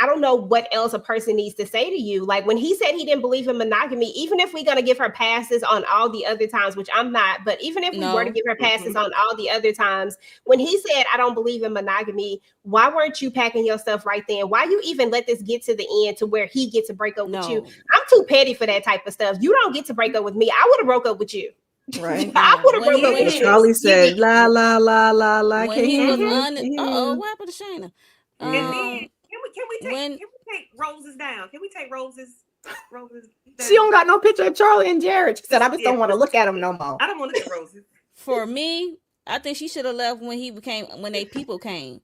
I don't know what else a person needs to say to you. Like, when he said he didn't believe in monogamy, even if we're going to give her passes on all the other times, which I'm not, but even if we were to give her passes on all the other times, when he said, I don't believe in monogamy, why weren't you packing your stuff right then? Why you even let this get to the end to where he gets to break up with you? I'm too petty for that type of stuff. You don't get to break up with me. I would have broke up with you. Right. I would have broke up with you. Charlie said, la, la, la, la, la. When he was on it. What happened to Shayna? And then, can we take roses down? Can we take roses down? She don't got no picture of Charlie and Jared. She said, I just don't want to look at them no more. I don't want to look at roses. For me, I think she should have left when they people came.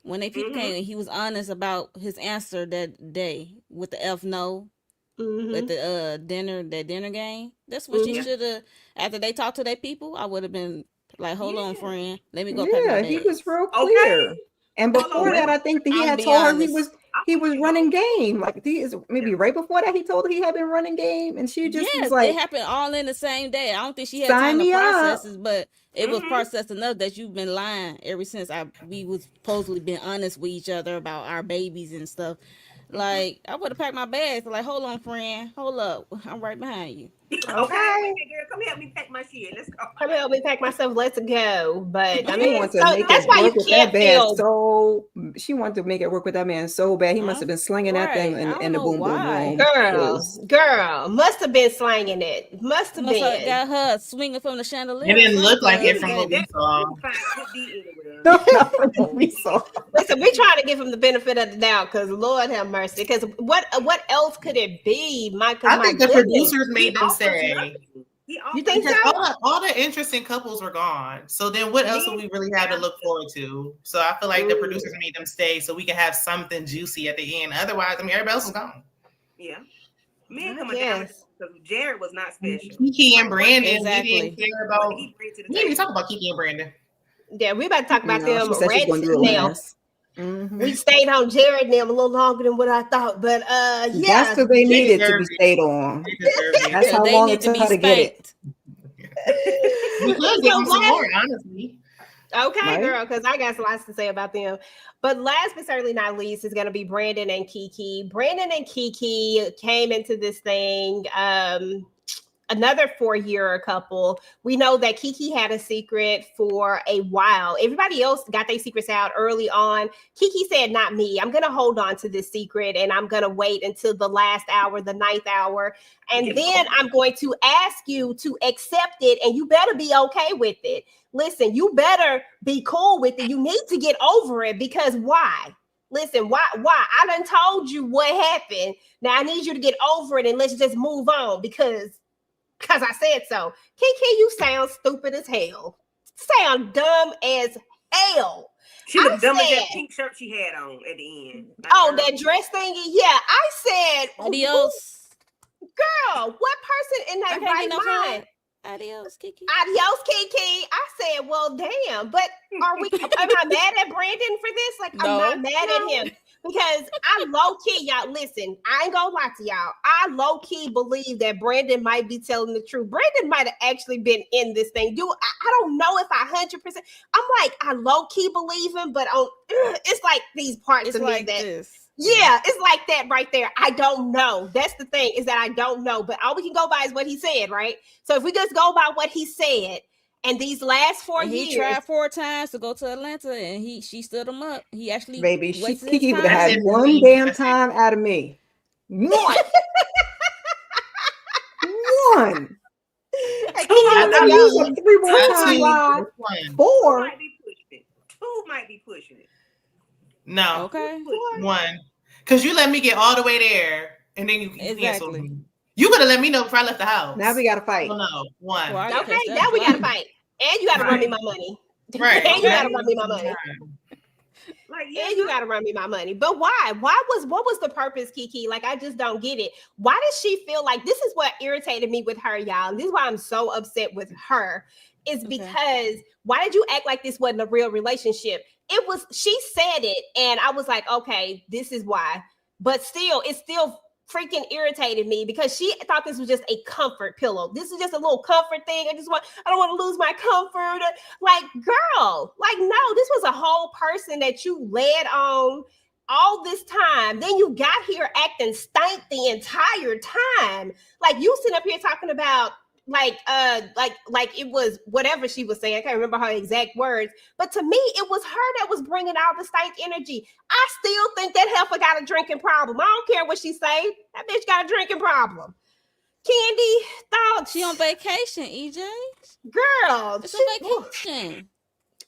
When they people came, and he was honest about his answer that day with the F no. At the dinner game. That's what she should have. After they talked to their people, I would have been like, hold on, friend. Let me go pack my bags. He was real clear. Okay. And before that, I think that he had told her he was running game. Like, he is maybe right before that, he told her he had been running game, and she just was like, it happened all in the same day. I don't think she had time to process it, but it was processed enough that you've been lying ever since we was supposedly been honest with each other about our babies and stuff. Like, I would have packed my bags. Like, hold on, friend. Hold up. I'm right behind you. Okay, girl, come help me pack my shit. Let's go. Come help me pack my stuff. Let's go. But I mean, that's why you can't feel. So she wanted to make it work with that man so bad. He must have been slinging that thing in the boom boom room. Girl, must have been slanging it. Must have been. Got her swinging from the chandelier. It didn't look like it from what we saw. Listen, we trying to give him the benefit of the doubt because Lord have mercy. Because what else could it be? I think the producers made them say. You think so? All the interesting couples were gone. So then what else would we really have to look forward to? So I feel like the producers made them stay so we can have something juicy at the end. Otherwise, I mean, everybody else is gone. Yeah. Men coming down because Jared was not special. Kiki and Brandon, exactly. We didn't care about. We didn't even talk about Kiki and Brandon. Yeah, we about to talk about them rats now. We stayed on Jared and them a little longer than what I thought, but yeah, that's because they needed to be stayed on. That's how long it took her to get it. We could give them some more, honestly. Okay, Right? girl, because I got lots to say about them. But last but certainly not least is going to be Brandon and Kiki. Brandon and Kiki came into this thing. Another 4-year couple. We know that Kiki had a secret for a while. Everybody else got their secrets out early on. Kiki said, not me. I'm going to hold on to this secret and I'm going to wait until the last hour, the 9th hour. And then I'm going to ask you to accept it and you better be okay with it. Listen, you better be cool with it. You need to get over it because why? Listen, why? I done told you what happened. Now I need you to get over it and let's just move on because I said so. Kiki, you sound stupid as hell. Sound dumb as hell. She looked dumb as that pink shirt she had on at the end. That dress thingy? Yeah, I said, Adios. Girl, what person in their right mind? Adios, Kiki. Adios, Kiki. I said, well, damn. But am I mad at Brandon for this? Like, I'm not mad at him. Because I low-key, y'all, listen, I ain't gonna lie to y'all. I low-key believe that Brandon might be telling the truth. Brandon might have actually been in this thing. I don't know if I 100%. I'm like, I low-key believe him, but it's like these parts of me that this. Yeah, it's like that right there. I don't know. That's the thing, is that I don't know. But all we can go by is what he said, right? So if we just go by what he said, and these last 4 years, he tried 4 times to go to Atlanta, and she stood him up. He actually, baby, Kiki would time. have had one damn time out of me. One. One. I use 3 more times. Live. 4. Two might be pushing it. No. Okay. 1. Because you let me get all the way there, and then you canceled me. You could have let me know before I left the house. Now we got to fight. Oh, no. 1. Well, okay, now we got to fight. And you got to run me my money. Right. And you got to run me my money. And you got to run me my money. But why? What was the purpose, Kiki? Like, I just don't get it. Why does she feel like this is what irritated me with her, y'all? And this is why I'm so upset with her. Is because why did you act like this wasn't a real relationship? It was, she said it, and I was like, okay, this is why. But still, it still freaking irritated me because she thought this was just a comfort pillow. This is just a little comfort thing. I don't want to lose my comfort. Like, girl, like, no, this was a whole person that you led on all this time. Then you got here acting stank the entire time. Like, you sit up here talking about like it was whatever she was saying. I can't remember her exact words, but to me, it was her that was bringing out the stank energy. I still think that heifer got a drinking problem. I don't care what she say. That bitch got a drinking problem. Candy, thoughts? She on vacation, EJ. Girl, it's a vacation.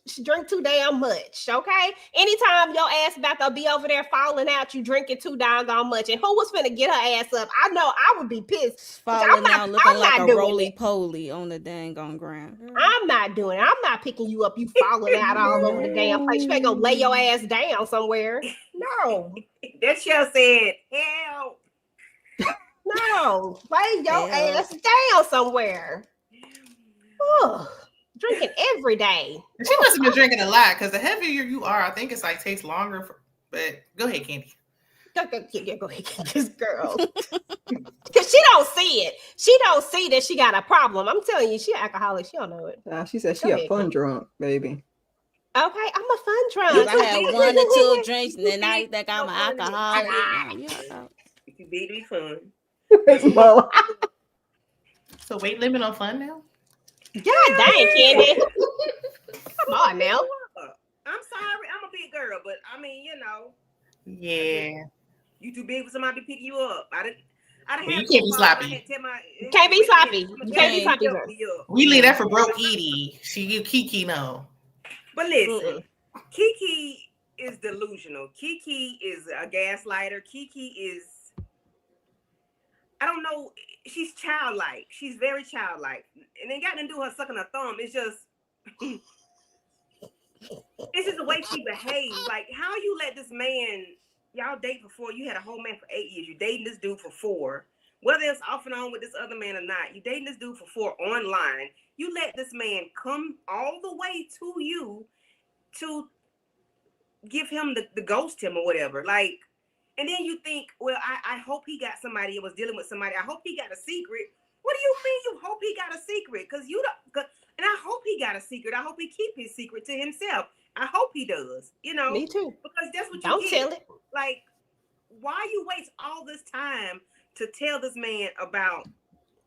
She drink too damn much, okay? Anytime your ass about to be over there falling out, you drinking too doggone much. And who was finna get her ass up? I know I would be pissed. Falling out looking like a roly-poly on the dang on ground. I'm not doing it. I'm not picking you up. You falling out all over the damn place. You ain't gonna lay your ass down somewhere. No. That show said, hell. No. Lay your ass down somewhere. Ugh. Drinking every day. She must have been drinking a lot because the heavier you are, I think it's like takes longer. But go ahead, Candy. Go ahead, this girl. Because she don't see it. She don't see that she got a problem. I'm telling you, she an alcoholic. She don't know it. She said she a fun drunk, baby. Okay, I'm a fun drunk. I had 1 or 2 drinks, and then now you think I'm an alcoholic. You beat me fun. So weight limit on fun now? God dang, Candy. Come on now. I'm sorry. I'm a big girl, but I mean, you know. Yeah. You too big for somebody to pick you up. You can't be sloppy. Can't be sloppy. You can't be sloppy. We leave that for broke Edie. Kiki no. But listen, Kiki is delusional. Kiki is a gaslighter. Kiki is, I don't know, she's childlike. She's very childlike. And it got to do her sucking her thumb. It's just the way she behaves. Like, how you let this man, y'all date for 4, you had a whole man for 8 years. You're dating this dude for 4. Whether it's off and on with this other man or not, you're dating this dude for 4 online. You let this man come all the way to you to give him the ghost him or whatever. Like, and then you think, well, I hope he got somebody that was dealing with somebody. I hope he got a secret. What do you mean you hope he got a secret? Because And I hope he got a secret. I hope he keep his secret to himself. I hope he does, Me too. because that's what you Don't get. tell it. Like, why you waste all this time to tell this man about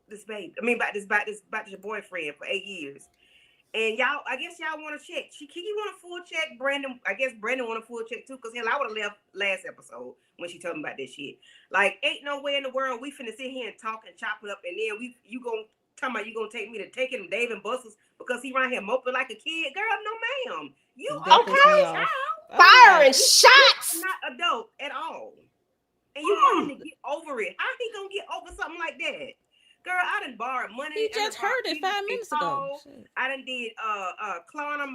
this baby? I mean, about your boyfriend for 8 years. And y'all, I guess y'all want to check. Kiki want a full check. Brandon, I guess Brandon want a full check too. Cause hell, I would have left last episode when she told me about this shit. Like, ain't no way in the world we finna sit here and talk and chop it up, and then you gonna talking about you gonna take me to taking him Dave and Buster's because he around here moping like a kid. Girl, no ma'am. You That are pissed me a off. child. Firing You shots. are not adult at all. And you want him to get over it. How he gonna get over something like that? Girl, I done borrowed money. He just heard it 5 minutes ago. Shit. I done did Klarna,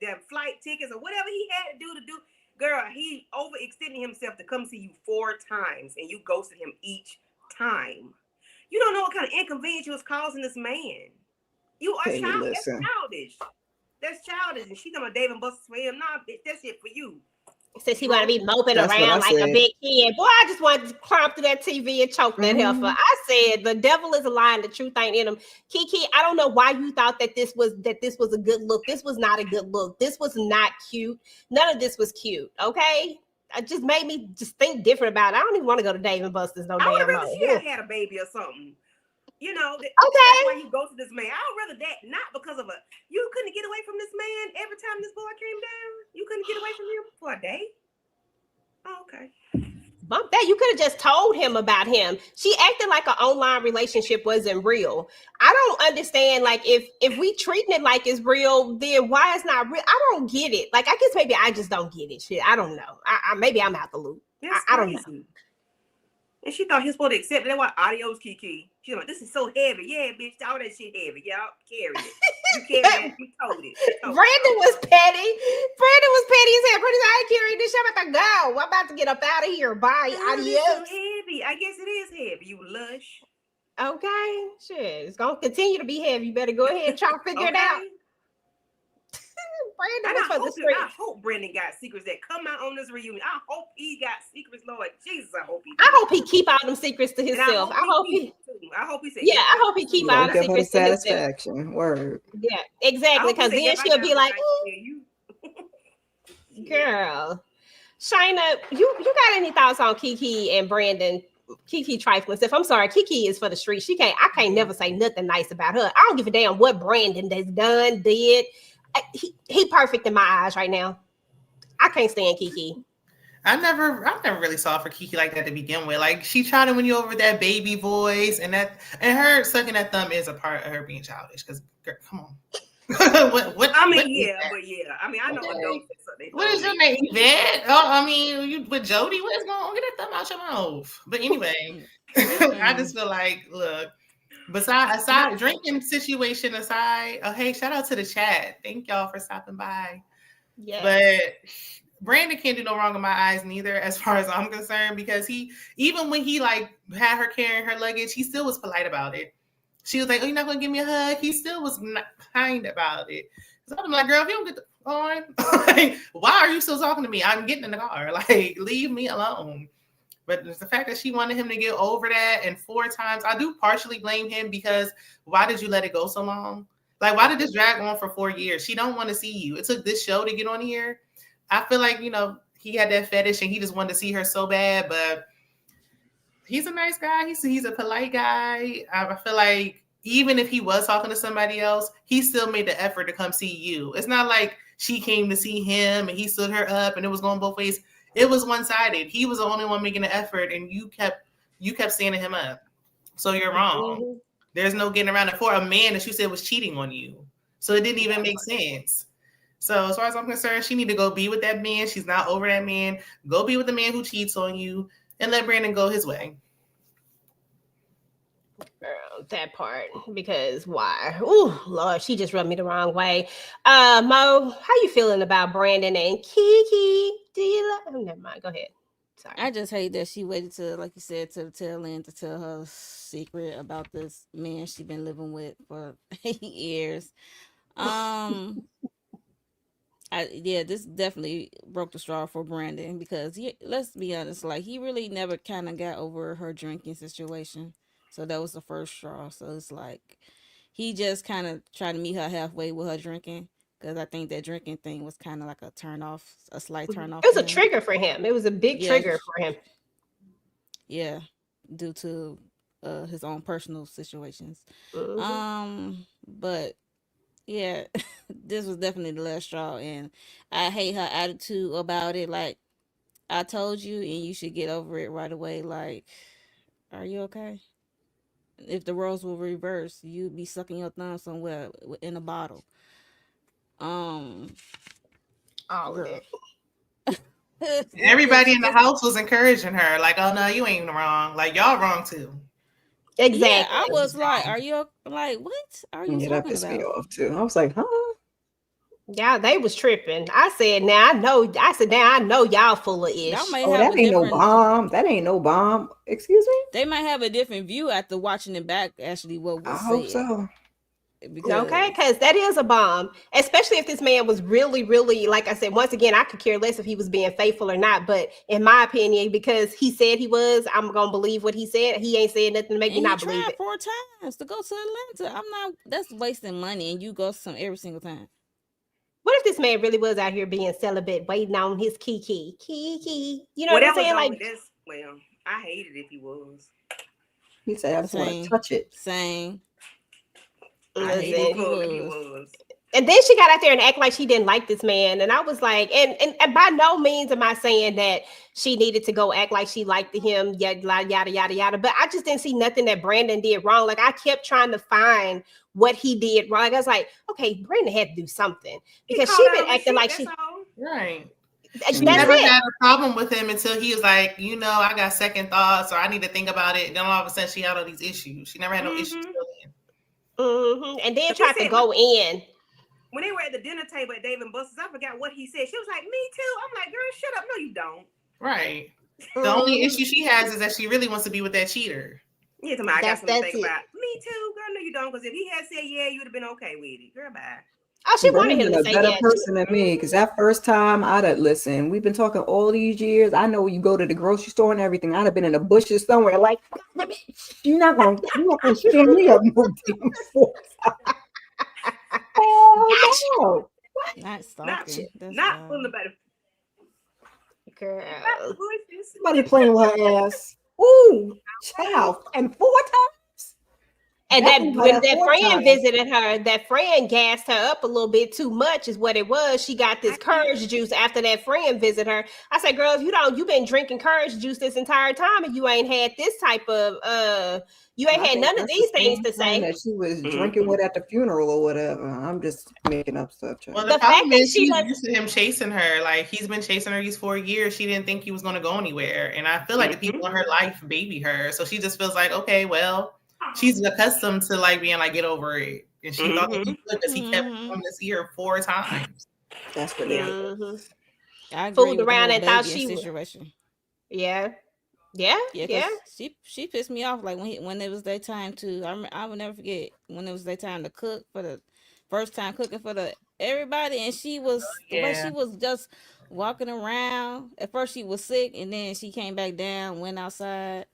them flight tickets or whatever he had to do. Girl, he overextended himself to come see you 4 times and you ghosted him each time. You don't know what kind of inconvenience you was causing this man. You are Penny, childish. That's listen. childish. That's childish. And she talking about Dave and Buster's for him. Nah, bitch, that's it for you. Since he want to be moping That's what I around like a said. big kid. Boy, I just wanted to climb through that TV and choke that heifer. Mhm. I said the devil is a lie and the truth ain't in him. Kiki, I don't know why you thought that this was a good look. This was not a good look. This was not cute. None of this was cute. Okay. It just made me just think different about it. I don't even want to go to Dave and Buster's no I would damn rather more. she had a baby or something. You know, Okay. that's why you go to this man. I would rather that, not because of you couldn't get away from this man every time this boy came down. You couldn't get away from him for a day. Oh, okay. Bump that. You could have just told him about him. She acted like an online relationship wasn't real. I don't understand. Like, if we treating it like it's real, then why it's not real? I don't get it. Like, I guess maybe I just don't get it. Shit, I don't know. I maybe I'm out the loop. I don't know. And she thought he was supposed to accept it. That's why adios, Kiki. She's like, this is so heavy. Yeah, bitch, all that shit heavy. Y'all carry it. You carry it. You told it. Brandon was petty. Brandon was petty as hell. Brandon said, I ain't carrying this shit. I'm about to go. I'm about to get up out of here. Bye. Oh, Adios. this so heavy. I guess it is heavy. You lush. Okay. Shit. It's going to continue to be heavy. You better go ahead and try to figure it out. Brandon was for the I hope Brandon got secrets that come out on this reunion. I hope he got secrets, Lord Jesus. I hope he. I hope he keep all them secrets to himself. I hope he said. Yeah, I hope he keep all the Give her the secrets to himself. satisfaction. Word. Yeah, exactly. Because then she'll be like, "Girl, Shina, you got any thoughts on Kiki and Brandon?" Kiki trifling stuff. I'm sorry, Kiki is for the street. I can't never say nothing nice about her. I don't give a damn what Brandon has done, did. He perfect in my eyes right now. I can't stand Kiki. I never really saw for Kiki like that to begin with. Like, she tried to win you over with that baby voice, and her sucking that thumb is a part of her being childish. Because, come on. what I mean, I mean, I know adults. What is your name, Yvette? Oh, I mean, you with Jody? What is going on? Get that thumb out your mouth. But anyway, I just feel like, look. Aside drinking situation aside, oh hey, shout out to the chat. Thank y'all for stopping by. Yeah. But Brandon can't do no wrong in my eyes neither, as far as I'm concerned, because even when he like had her carrying her luggage, he still was polite about it. She was like, "Oh, you're not gonna give me a hug?" He still was kind about it. So I'm like, "Girl, if you don't get the on, like, why are you still talking to me? I'm getting in the car. Like, leave me alone." But the fact that she wanted him to get over that, and 4 times, I do partially blame him, because why did you let it go so long? Like, why did this drag on for 4 years? She don't want to see you. It took this show to get on here. I feel like, he had that fetish and he just wanted to see her so bad, but he's a nice guy. He's a polite guy. I feel like even if he was talking to somebody else, he still made the effort to come see you. It's not like she came to see him and he stood her up and it was going both ways. It was one-sided. He was the only one making the effort, and you kept standing him up. So you're wrong. Mm-hmm. There's no getting around it for a man that you said was cheating on you. So it didn't even make sense. So as far as I'm concerned, she need to go be with that man. She's not over that man. Go be with the man who cheats on you, and let Brandon go his way. Girl, that part, because why? Ooh, Lord, she just rubbed me the wrong way. Mo, how you feeling about Brandon and Kiki? Do you love? Oh, never mind. Go ahead. Sorry. I just hate that she waited to, like you said, to the tail end to tell her secret about this man she's been living with for 8 years. This definitely broke the straw for Brandon, because let's be honest, like, he really never kind of got over her drinking situation. So that was the first straw. So it's like, he just kind of tried to meet her halfway with her drinking, because I think that drinking thing was kind of like a turn off, a slight turn off. It was a for him. trigger for him. It was a big Yeah. trigger for him. Yeah, due to his own personal situations. Mhm. But yeah, this was definitely the last straw, and I hate her attitude about it. Like, I told you, and you should get over it right away. Like, are you okay? If the roles were reversed, you'd be sucking your thumb somewhere in a bottle. All of Girl. it. Everybody in the house was encouraging her, like, "Oh no, you ain't wrong. Like y'all wrong too." Exactly. Yeah, I was like, "Are you like what are you Yeah, that talking pissed me about?" off too. I was like, huh? Yeah, they was tripping. I said, now I know y'all full of ish. Y'all may Oh, have that a ain't no different. bomb. That ain't no bomb. Excuse me? They might have a different view after watching it back. Actually, what I was hope said. so. Because Okay, because that is a bomb, especially if this man was really, really, like I said, once again, I could care less if he was being faithful or not. But in my opinion, because he said he was, I'm gonna believe what he said. He ain't said nothing to make me and he not believe tried it. 4 times to go to Atlanta. I'm not. That's wasting money, and you go some every single time. What if this man really was out here being celibate, waiting on his Kiki? You know Well, what I'm that was saying? only Like, this. Well, I hated if he was. He said, I just want Same. to touch it. Same. I listen. hate if he Cool if he was. was. And then she got out there and act like she didn't like this man. And I was like, and by no means am I saying that she needed to go act like she liked him, yada, yada, yada, yada. But I just didn't see nothing that Brandon did wrong. Like, I kept trying to find what he did wrong. Like, I was like, okay, Brandon had to do something, because she called been out on acting shit, like that's she, all. Right. that's She never it. had a problem with him until he was like, you know, I got second thoughts or I need to think about it. And then all of a sudden she had all these issues. She never had no issues. And then But he tried to said- go in. When they were at the dinner table at Dave and Buster's, I forgot what he said. She was like, "Me too." I'm like, "Girl, shut up." No, you don't. Right. The only issue she has is that she really wants to be with that cheater. Yeah, to me, I got something to That's think it. about. Me too, girl. No, you don't. Because if he had said yeah, you'd have been okay with it. Girl, bye. Oh, she wanted him Brandon to a say better yes. person than me, because that first time I'd have listened. We've been talking all these years. I know you go to the grocery store and everything. I'd have been in the bushes somewhere. Like, you're not gonna stand me up no damn force. Oh no! Not stalking. That's Not wild. pulling the better. Girl. Somebody playing with her ass. Ooh, child, and 4 times. And that Definitely when by that 4 friend times. visited her, that friend gassed her up a little bit too much, is what it was. She got this courage juice after that friend visited her. I said, girl, if you've been drinking courage juice this entire time and you ain't had this type of you ain't I had think none of that's these the things same to friend say. that she was drinking with at the funeral or whatever. I'm just making up stuff. Child. Well, The the fact problem that is she she's was- used to him chasing her. Like, he's been chasing her these 4 years. She didn't think he was going to go anywhere. And I feel like the people in her life baby her. So she just feels like, okay, well, she's accustomed to like being like, get over it. And she thought that he could because he kept on this year 4 times. That's ridiculous. Mhm. I agree Fooled with the around whole and thought baby she was. situation. Yeah. Yeah, 'cause she pissed me off. Like when it was their time to, I will never forget when it was their time to cook for the first time cooking for the everybody, and she was the way yeah. she was just walking around. At first she was sick, and then she came back down, went outside.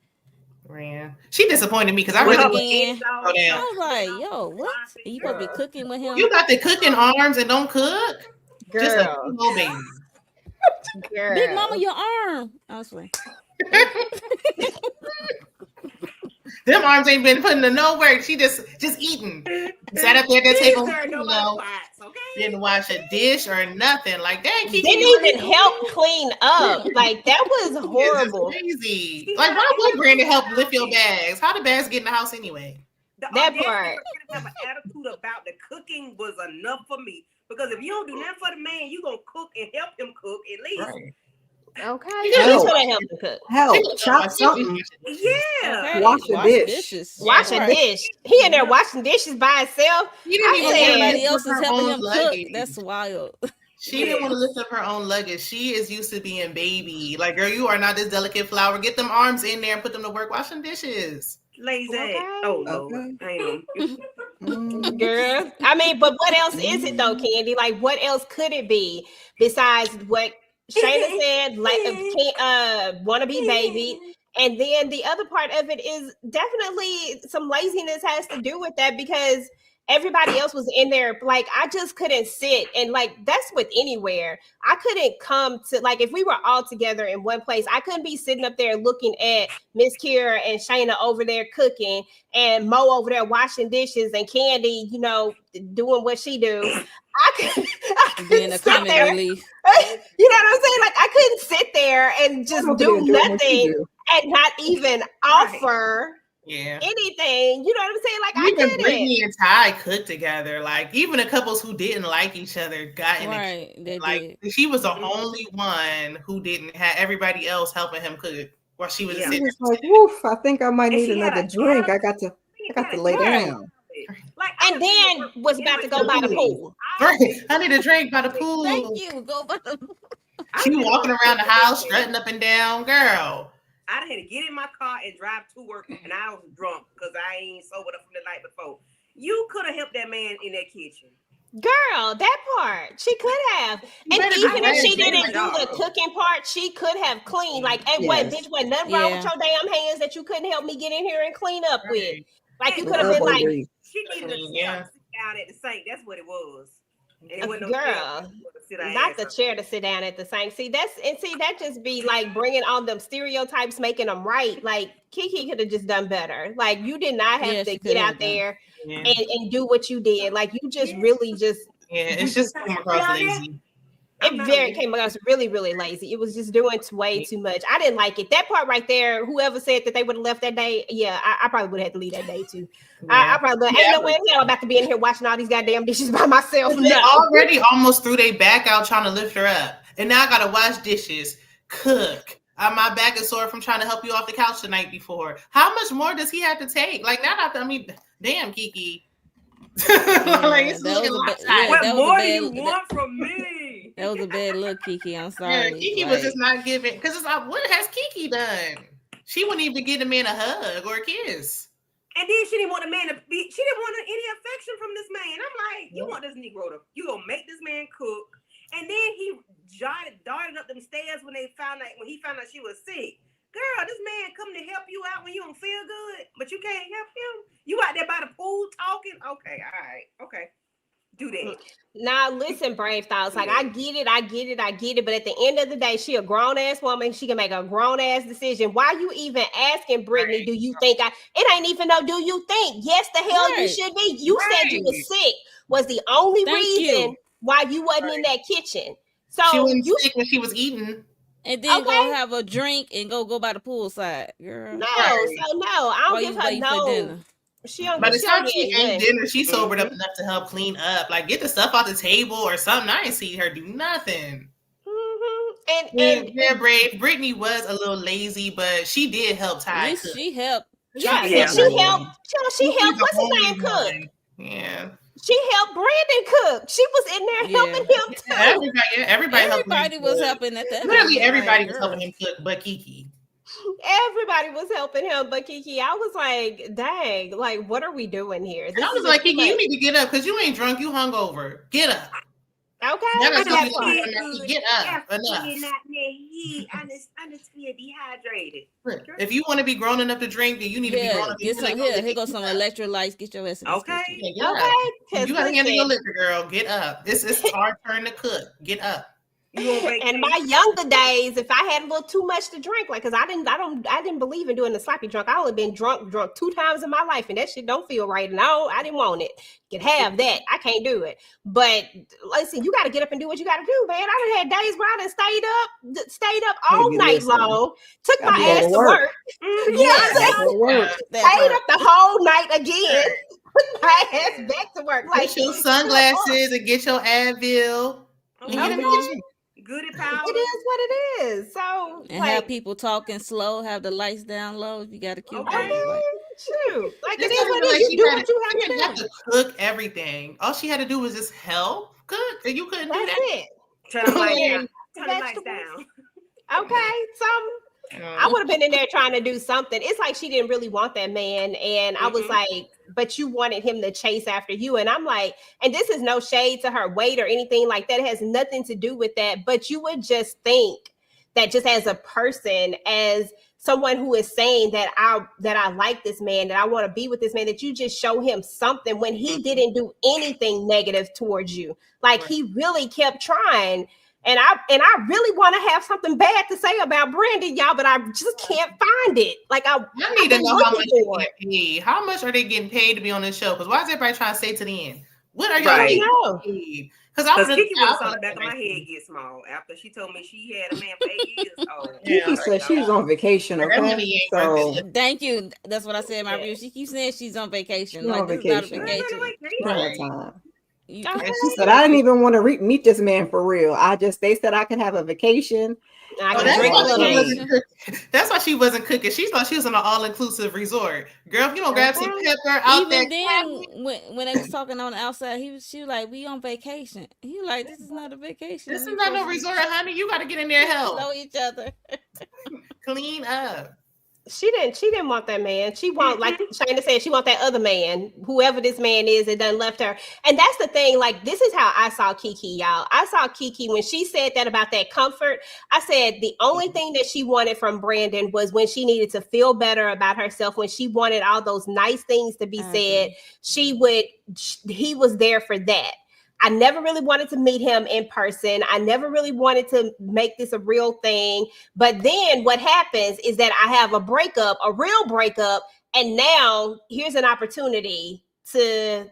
Yeah. She disappointed me because I Cook really again. go down. I was like, yo, what? And you supposed to be cooking with him? You got the cooking arms and don't cook? Just a Girl. little baby. Girl. Big mama, your arm. I was like, Them arms ain't been putting in no work. She just eating. Sat up there at that table, didn't wash a dish or nothing. Like that. Didn't even help clean up. Like, that was horrible. Crazy. Like, why would Brandon help lift your bags? How the bags get in the house anyway? That part. Have an attitude about the cooking was enough for me. Because if you don't do nothing for the man, you gonna cook and help him cook at least. Right. Okay. Hell. You should have helped him cook. Hell, chop something. Yeah. okay, Wash a dish. dishes. Wash a Right. dish. He in there washing dishes by himself. He didn't I even said- want to Everybody lift else up is her helping own him cook. luggage. That's wild. She didn't want to lift up her own luggage. She is used to being baby. Like, girl, you are not this delicate flower. Get them arms in there and put them to work washing dishes. Lazy. Okay. Oh, Lord. Okay. Mm. Girl. I mean, but what else is it though, Candy? Like, what else could it be besides what Shayna said, like, want to be baby? And then the other part of it is definitely some laziness has to do with that, because everybody else was in there. Like, I just couldn't sit. And like, that's with anywhere. I couldn't come to, like, if we were all together in one place, I couldn't be sitting up there looking at Miss Kira and Shayna over there cooking and Mo over there washing dishes and Candy, you know, doing what she do. I Being a sit comic there. relief. You know what I'm saying? Like, I couldn't sit there and just Over do there doing what you nothing do. and not even offer Yeah. anything. You know what I'm saying? Like, I Even couldn't. Brittany and Ty cooked together. Like, even the couples who didn't like each other got in the Right. They like did. she was the only one who didn't have everybody else helping him cook while she was Yeah. He sitting was there. like, woof, I think I might And need she had another a drink. I attitude. got to lay Right. down. Like, And then was about to go by the pool. Right. I need a drink by the pool. Thank you. Go by the She walking around the house, strutting up and down, girl. I had to get in my car and drive to work, and I was drunk because I ain't sobered up from the night before. You could have helped that man in that kitchen. Girl, that part she could have, and better even be if she ready. didn't do the cooking part, she could have cleaned. Like, hey, what, Yes. bitch? What, nothing wrong with Yeah. your damn hands that you couldn't help me get in here and clean up with? Right. Like, you And could have been elbow like, grease. She needed a Yeah. chair to sit down at the sink. That's what it was. And it wasn't Girl, chair to sit her not ass the up. chair to sit down at the sink. See, that just be like bringing on them stereotypes, making them right. Like, Kiki could have just done better. Like, you did not have Yeah, to she get could out have done. there Yeah. and do what you did. Like, you just really just Yeah, it's just come across lazy. it came across really, really lazy. It was just doing way too much. I didn't like it. That part right there, whoever said that they would have left that day, yeah, I probably would have had to leave that day too. I probably ain't no way in hell I'm about to be in here watching all these goddamn dishes by myself. They No. already almost threw their back out trying to lift her up. And now I gotta wash dishes, cook. My back is sore from trying to help you off the couch the night before. How much more does he have to take? Like, now I mean, damn, Kiki. Like, it's that was looking a like bit- yeah, What that was a more do bad- you want from me? That was a bad look, Kiki. I'm Yeah, sorry. Kiki was just not giving, because it's like, what has Kiki done? She wouldn't even give the man a hug or a kiss. And then she didn't want a man to be, she didn't want any affection from this man. I'm like, you want this Negro to, you gonna make this man cook. And then he darted up them stairs when he found out she was sick. Girl, this man come to help you out when you don't feel good, but you can't help him. You out there by the pool talking? Okay, all right, okay. Do that. Now listen, Brave Thoughts. Like, I get it. But at the end of the day, she a grown ass woman. She can make a grown ass decision. Why you even asking Brittany? Right. Do you think it ain't even no? Do you think? Yes, the hell you Right. should be. You said you was Right. sick. Was the only Thank reason you. why you wasn't in that kitchen. She So wasn't you sick when she was eating. And then Okay. go have a drink and go by the poolside, girl. no. Right. So no, I While don't you give her waiting for no. dinner. She don't. By the she time don't she get ate good. dinner, she sobered up enough to help clean up. Like, get the stuff off the table or something. I ain't see her do nothing. Mhm. Yeah, Brave. Brittany was a little lazy, but she did help At Ty least cook. she helped. Yeah, Yeah. and she helped. She She helped. was What's the his name? only Cook. one. Yeah. She helped Brandon cook. She was in there Yeah. helping him too. Everybody helped him Everybody was cook. helping at that. Literally time. everybody Like, was girl. helping him cook, but Kiki. Everybody was helping him, but Kiki, I was like, dang, like, what are we doing here? And I This was is like, too Kiki, you much. need to get up because you ain't drunk. You hungover. Get up. Okay. Y'all got that something part. to do. Get up. Enough. I just feel dehydrated. If you want to be grown enough to drink, then you need to be grown Yeah, up. get some here goes some electrolytes. Get your ass in this Okay. kitchen. Yeah, get up. Okay. 'Cause You gotta handle your listen, liquor, girl. Get up. It's our turn to cook. Get up. You on vacation? in my younger days, if I had a little too much to drink, like, cause I didn't believe in doing the sloppy drunk. I only been drunk 2 times in my life, and that shit don't feel right. And I didn't want it. Can have that. I can't do it. But listen, you got to get up and do what you got to do, man. I done had days where I done stayed up all Baby, night listen. long, took Gotta my go to ass to work. work. Mhm. You know what I'm saying? Gotta go to work. That Stayed part. up the whole night again. Put my ass back to work. Like, Put your sunglasses and get your Advil. And get Okay. him on. Goody it power. is what it is. So, And like, have people talking slow. Have the lights down low. If you got a cue Okay. card, like, shoot. Like, it It's is not what even it like is. she You do had what you She didn't have have to do. to cook everything. All she had to do was just help cook, and you couldn't do That's that. it. Turn the lights Yeah. down. Turn the lights Vegetables. down. Okay. I would have been in there trying to do something. It's like she didn't really want that man. And I was Mhm. like, but you wanted him to chase after you. And I'm like, and this is no shade to her weight or anything like that. It has nothing to do with that. But you would just think that just as a person, as someone who is saying that I like this man, that I want to be with this man, that you just show him something when he didn't do anything negative towards you. Like he really kept trying. And I really want to have something bad to say about Brandon, y'all, but I just can't find it. Like I need to know how much they get paid. How much are they getting paid to be on this show? Because why is everybody trying to stay to the end? What are y'all getting paid? Because Kiki was on the back of my head get small after she told me she had a man for 8 years. Oh, Kiki said she's on vacation. Okay, so thank you. That's what I said in my review. She keeps saying she's on vacation. She's on vacation. Right. She said, I didn't even want to meet this man for real. They said I could have a vacation. That's why she wasn't cooking. She thought she was in an all-inclusive resort. Girl, if you don't grab some pepper out there. Even then, when they was talking on the outside, she was like, we on vacation. He was like, this is not a vacation. This is not no resort, honey. You got to get in there and help. Know each other. Clean up. She didn't want that man. She want, like Shayna said, she want that other man, whoever this man is that done left her. And that's the thing. Like, this is how I saw Kiki, y'all. I saw Kiki when she said that about that comfort. I said the only thing that she wanted from Brandon was when she needed to feel better about herself, when she wanted all those nice things to be said, he was there for that. I never really wanted to meet him in person. I never really wanted to make this a real thing. But then what happens is that I have a real breakup. And now here's an opportunity to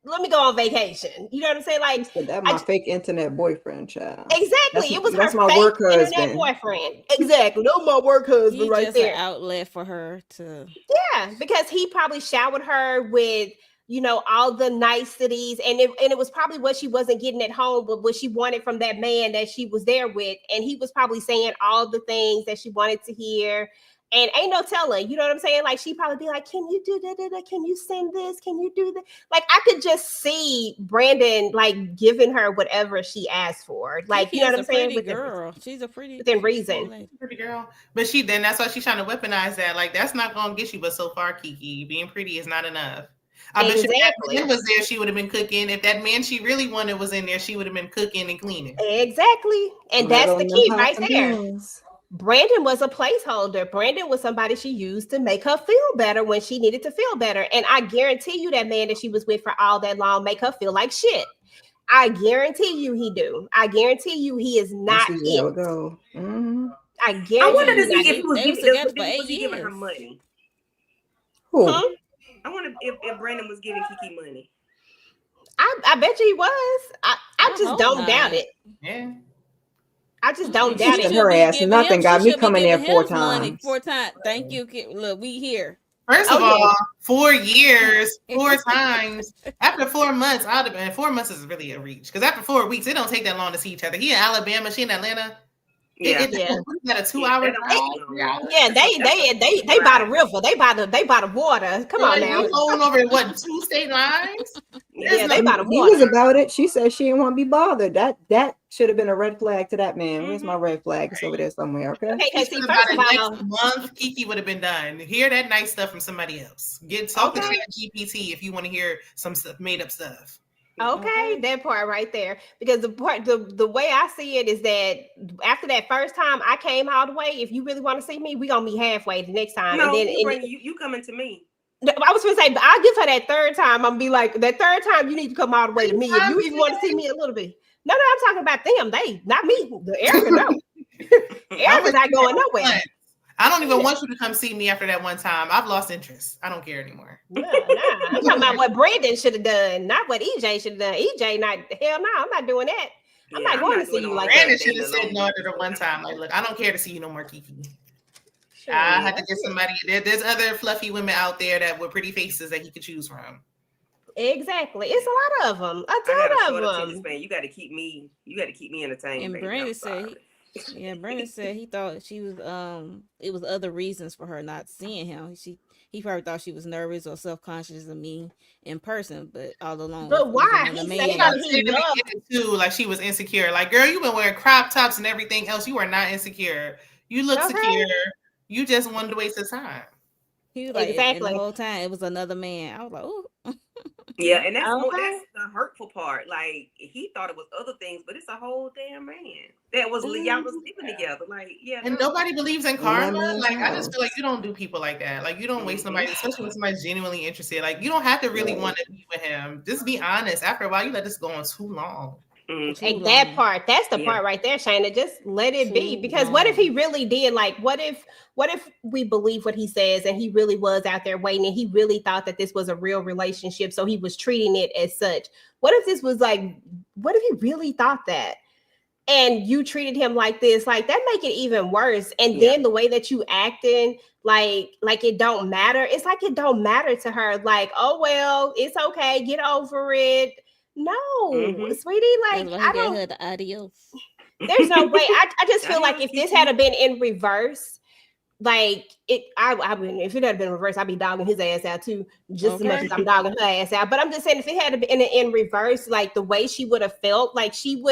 let me go on vacation. You know what I'm saying? Like, that's my fake internet boyfriend, child. Exactly. It was that's her my fake work husband. internet boyfriend. Exactly. No, my work husband right just there. An outlet for her to. Yeah, because he probably showered her with, all the niceties, and it was probably what she wasn't getting at home, but what she wanted from that man that she was there with, and he was probably saying all the things that she wanted to hear, and ain't no telling, you know what I'm saying? Like, she'd probably be like, can you do that? Can you send this? Can you do that? Like, I could just see Brandon, like, giving her whatever she asked for. Like, you know what I'm saying? Pretty girl. She's a pretty within reason. Pretty girl. But that's why she's trying to weaponize that. Like, that's not going to get you, but so far, Kiki, being pretty is not enough. I bet if that man was there, she would have been cooking. If that man she really wanted was in there, she would have been cooking and cleaning. Exactly. And that's the key right there. Brandon was a placeholder. Brandon was somebody she used to make her feel better when she needed to feel better. And I guarantee you that man that she was with for all that long make her feel like shit. I guarantee you he do. I guarantee you he is not it. I guarantee I wanted to see if he was giving her money. Who? Huh? I wonder if Brandon was giving Kiki money. I bet you he was. I just don't doubt it. Yeah. I just don't doubt it. Her ass nothing got me coming there 4 times. 4 times. Thank you. Look, we here. First of all, 4 years, 4 times. After 4 months, I'd have been. 4 months is really a reach because after 4 weeks, it don't take that long to see each other. He in Alabama, she in Atlanta. Yeah. What is that, a 2-hour drive? Yeah, they by the river. They by the water. Come on now. Going over 2 state lines? Yeah, they by the water. He was about it. She said she didn't want to be bothered. That should have been a red flag to that man. Where's my red flag? It's over there somewhere. Okay. See, first of all, next month, Kiki would have been done. Hear that nice stuff from somebody else. Talk to GPT if you want to hear some stuff, made up stuff. Okay, that part right there. Because the way I see it is that after that first time I came all the way, if you really want to see me, we're gonna be halfway the next time. No, and then you coming to me. I was gonna say, I'll give her that third time. I'm gonna be like, that third time you need to come all the way to me. If you even want to see me a little bit. No, I'm talking about them. They, not me. The Erica, no. Erica's not going nowhere. I don't even want you to come see me after that one time. I've lost interest. I don't care anymore. Nah. I'm talking about what Brandon should have done, not what EJ should have done. EJ, I'm not doing that. I'm not going to see you like that. Brandon should have said no after the one time. Like, look, I don't care to see you no more, Kiki. Sure, I had to get somebody. There's other fluffy women out there that with pretty faces that he could choose from. Exactly, it's a lot of them. A ton of them. You got to keep me entertained. And Brandon said. Brandon said he thought she was it was other reasons for her not seeing him. He probably thought she was nervous or self-conscious of me in person, but all along. But why? Too, like she was insecure. Like, girl, you've been wearing crop tops and everything else. You are not insecure. You look secure. You just wanted to waste his time. He was like, exactly. The whole time it was another man. I was like, oh. Yeah, and that's more, Okay. that's the hurtful part. Like he thought it was other things, but it's a whole damn man that was y'all was living together. Like, yeah, And no. nobody believes in In that karma. man's Like, I just feel like house. you don't do people like that. Like, you don't waste Mhm. somebody, especially when somebody's genuinely interested. Like, you don't have to really Right. want to be with him. Just be honest. After a while, you let this go on too long. Mhm. Too And that long. part, that's the Yeah. part right there, Shayna. Just let it be. Too Because what if long. he really did? Like, what if we believe what he says and he really was out there waiting and he really thought that this was a real relationship, so he was treating it as such? What if this was like, what if he really thought that? And you treated him like this, like that make it even worse. And Yeah. then the way that you acting, like it don't matter. It's like it don't matter to her. Like, oh well, it's okay, get over it. No, Mhm. sweetie, That's like why I he don't. got her the adios. There's no way. I just feel like Adios, if this Kiki. had been in reverse, like it, I mean, if it had been reversed, I'd be dogging his ass out too, just as much Okay. as I'm dogging her ass out. But I'm just saying, if it had been in reverse, like the way she would have felt, like it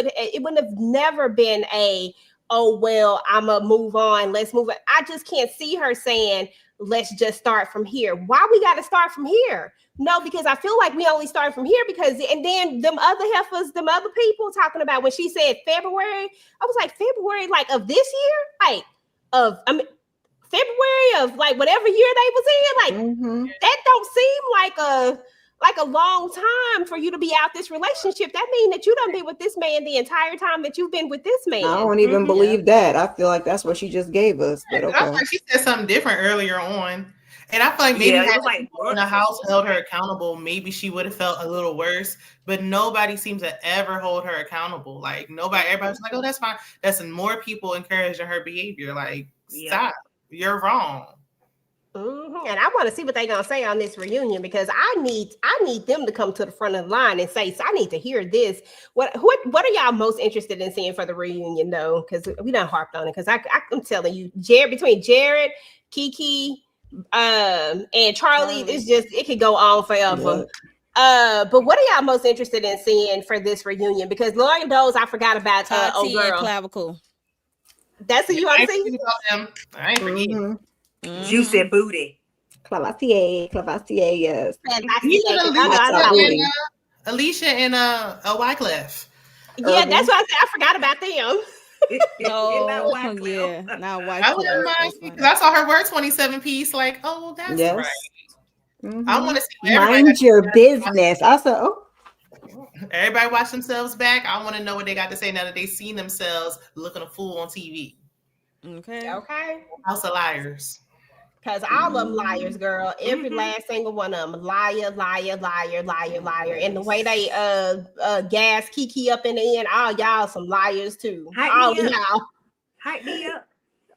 wouldn't have never been a, oh well, I'ma move on, let's move on. I just can't see her saying, let's just start from here. Why we got to start from here? No, because I feel like we only start from here because, and then them other heifers, them other people talking about when she said February, I was like, February, like of this year, like February of like whatever year they was in, like Mhm. that don't seem like a long time for you to be out this relationship. That means that you done been with this man the entire time that you've been with this I man. don't even Mhm. believe that. I feel like that's what she just gave us. But And I feel okay. like she said something different earlier on. And I feel like maybe Yeah, it had was the like people in the months or house held her something. accountable, maybe she would have felt a little worse. But nobody seems to ever hold her accountable. Like nobody, everybody's like, oh, that's fine. That's more people encouraging her behavior. Like, Yeah. stop. You're wrong. Mhm. And I want to see what they're gonna say on this reunion because I need them to come to the front of the line and say, so I need to hear this. What are y'all most interested in seeing for the reunion though? Because we done harped on it. Because I'm telling you, between Jared, Kiki, and Charlie, it's just it could go on forever. Yep. But what are y'all most interested in seeing for this reunion? Because Lauren Doze, I forgot about old Tati and girl. Clavicle. That's who you want I to ain't see? forget about them. I ain't forget. Mhm. Juicy booty. Clavassier, yes. And I see Even that because I know I That's saw. booty. Alicia and Wyclef. Yeah, Urban. that's what I said. I forgot about them. No, Not Wyclef. yeah, not White I wouldn't Cliff. mind because I saw her wear 27 piece. Like, oh, that's Yes. right. Mhm. I want to see what everybody Mind got your to say. business. I said, oh, Everybody watch themselves back. I want to know what they got to say now that they seen themselves looking a fool on TV. Okay. Okay. House of Liars. Because all of them liars, girl. Every last single one of them. Liar, liar, liar, liar, liar. And the way they gas Kiki up in the end, all y'all some liars too. Hype All me of up. y'all. Hype me up.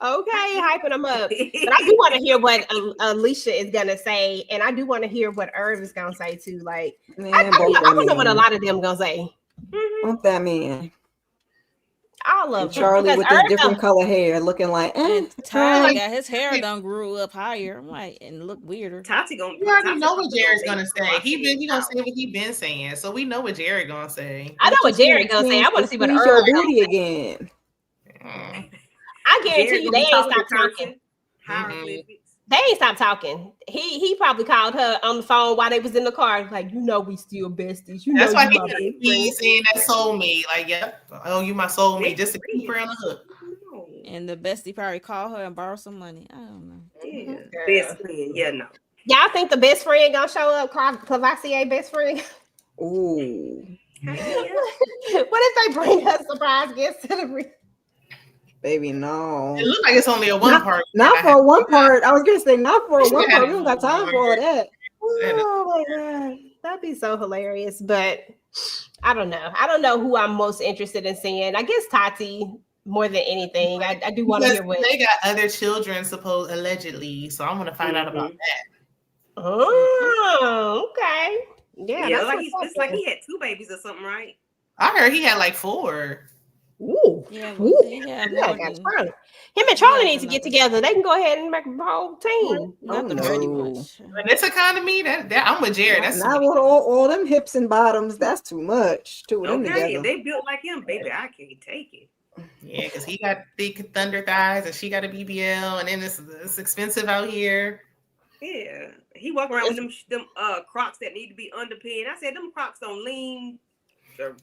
Okay, hyping them up. But I do want to hear what Alicia is gonna say, and I do want to hear what Irv is gonna say too. Like, man, I both want that to know what a man. lot of them gonna say. Both that man. All And of them. Charlie Because with his Irv, different color hair, looking like, And girl. Ty got his hair done grew up higher. I'm like, and look weirder. Tati gonna. We already Tati know what probably Jared's make gonna say. He gonna say what he been saying. So we know what Jared gonna say. I know what Just Jared gonna say. I want to see what squeeze Irv your gonna booty say. again. I guarantee Jared you gonna they be ain't talking stopped in talking. cursive, hieroglyphics. They ain't stopped talking. He probably called her on the phone while they was in the car. Like, you know, we still besties. You That's know, why you my best he friend. saying that soulmate. Like, yep, oh, you my soulmate, just to keep her on the hook. And the bestie probably call her and borrow some money. I don't know. Yeah, Girl. best friend. Yeah, no. Y'all think the best friend gonna show up? Clavassier best friend? Ooh, Hype me up. What if they bring us surprise guests to the reunion? baby, no. It looks like it's only a one part. Not for one part. I was gonna say not for We one had part. We don't got time for all that. Oh my god, that'd be so hilarious. But I don't know. I don't know who I'm most interested in seeing. I guess Tati more than anything. I do want to Because hear what. they got other children, allegedly. So I want to find out about that. Oh, okay. Yeah, Yeah, that's like what's up it's like then. he had 2 babies or something, right? I heard he had like 4. Ooh. Yeah, Ooh. he had Yeah, more got than Charlie. Him and Charlie Yeah, need to get another- together. They can go ahead and make a whole team. not the no. Brady Bunch. In this economy, that I'm with Jared. That's Not with all them hips and bottoms. That's too much. Two of them Okay, if together. they built like him, baby, I can't take it. yeah, because he got thick thunder thighs and she got a BBL, and then it's expensive out here. Yeah, he walk around with them Crocs that need to be underpinned. I said them Crocs don't lean. Sir,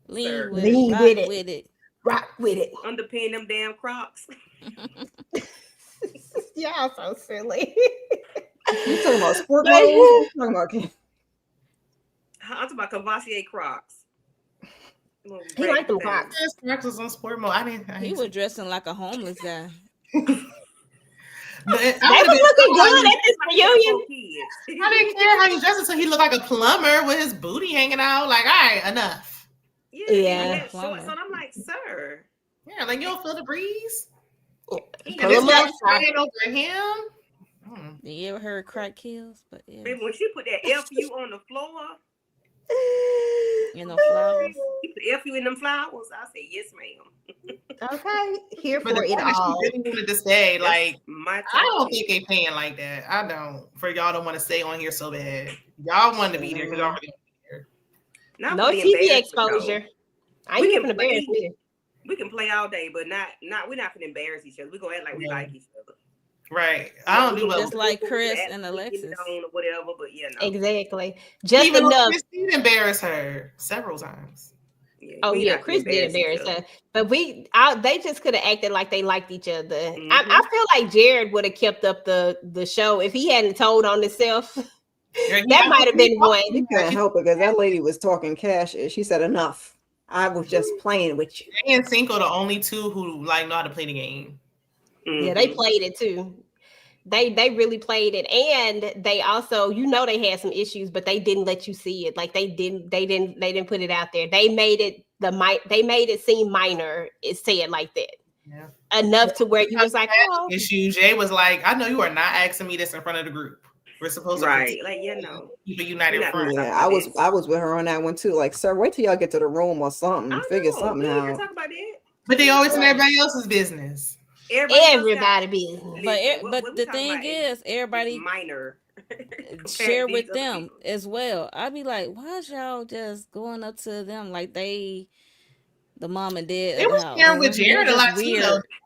Lean with Lean it, with rock it. with it. Rock with it. underpin them damn Crocs. Y'all so silly. You talking about sport Like- mode? What you talking about, Kim? I'm talking about Cavassier Crocs. He like them Crocs. Yes, Crocs was on sport mode. I He didn't. was dressing like a homeless guy. But They was looking good at this reunion. Kids. I didn't care how he dressed until he looked like a plumber with his booty hanging out. Like, all right, enough. Yeah, Yeah. so I'm like, sir. Yeah, like you don't feel the breeze. Pull And them this girl up. spraying over him. You ever heard crack kills? But yeah, Baby, when she put that FU on the floor, you know, flowers. she put FU in them flowers. I said, yes, ma'am. Okay, here But for the it point is all. she really wanted to say, like, My I don't think they paying like that. I don't. For y'all don't want to stay on here so bad. Y'all wanted to be there because y'all really Not No for the TV embarrassment, though. exposure. I We ain't can gonna embarrass play- me. We can play all day, but we're not gonna embarrass each other. We're gonna act like we Yeah. like each other. right. I don't do well. Just like Chris Act and like we getting Alexis. it on or whatever, but yeah, no. Exactly. Just Even enough. Chris did embarrass her several times. Yeah, Oh we yeah, not Chris gonna did each embarrass other. her, but they just could have acted like they liked each other. Mhm. I feel like Jared would have kept up the show if he hadn't told on himself. That might have been one. You can't help it because that lady was talking cash. She said enough. I was just playing with you. Jay and Cinco the only two who like know how to play the game. Yeah, they Mhm. played it too. They really played it, and they also, they had some issues, but they didn't let you see it. Like they didn't put it out there. They made it seem minor. It said like that. Yeah. Enough to where you was like, oh, Issue. Jay was like, I know you are not asking me this in front of the group. We're supposed to Right, like keep a united We're not front. gonna Yeah, talk about I was with her on that one too. Like, sir, wait till y'all get to the room or something. I Figure know, something we ain't gonna out. talk about that. But they always in everybody else's business. everybody business. But Listen, but what we the talking thing about is, everybody minor. share compared to with these other them people. as well. I'd be like, why is y'all just going up to them like they the mom and dad They of the was house? sharing with They're Jared a just lot too, though. weird.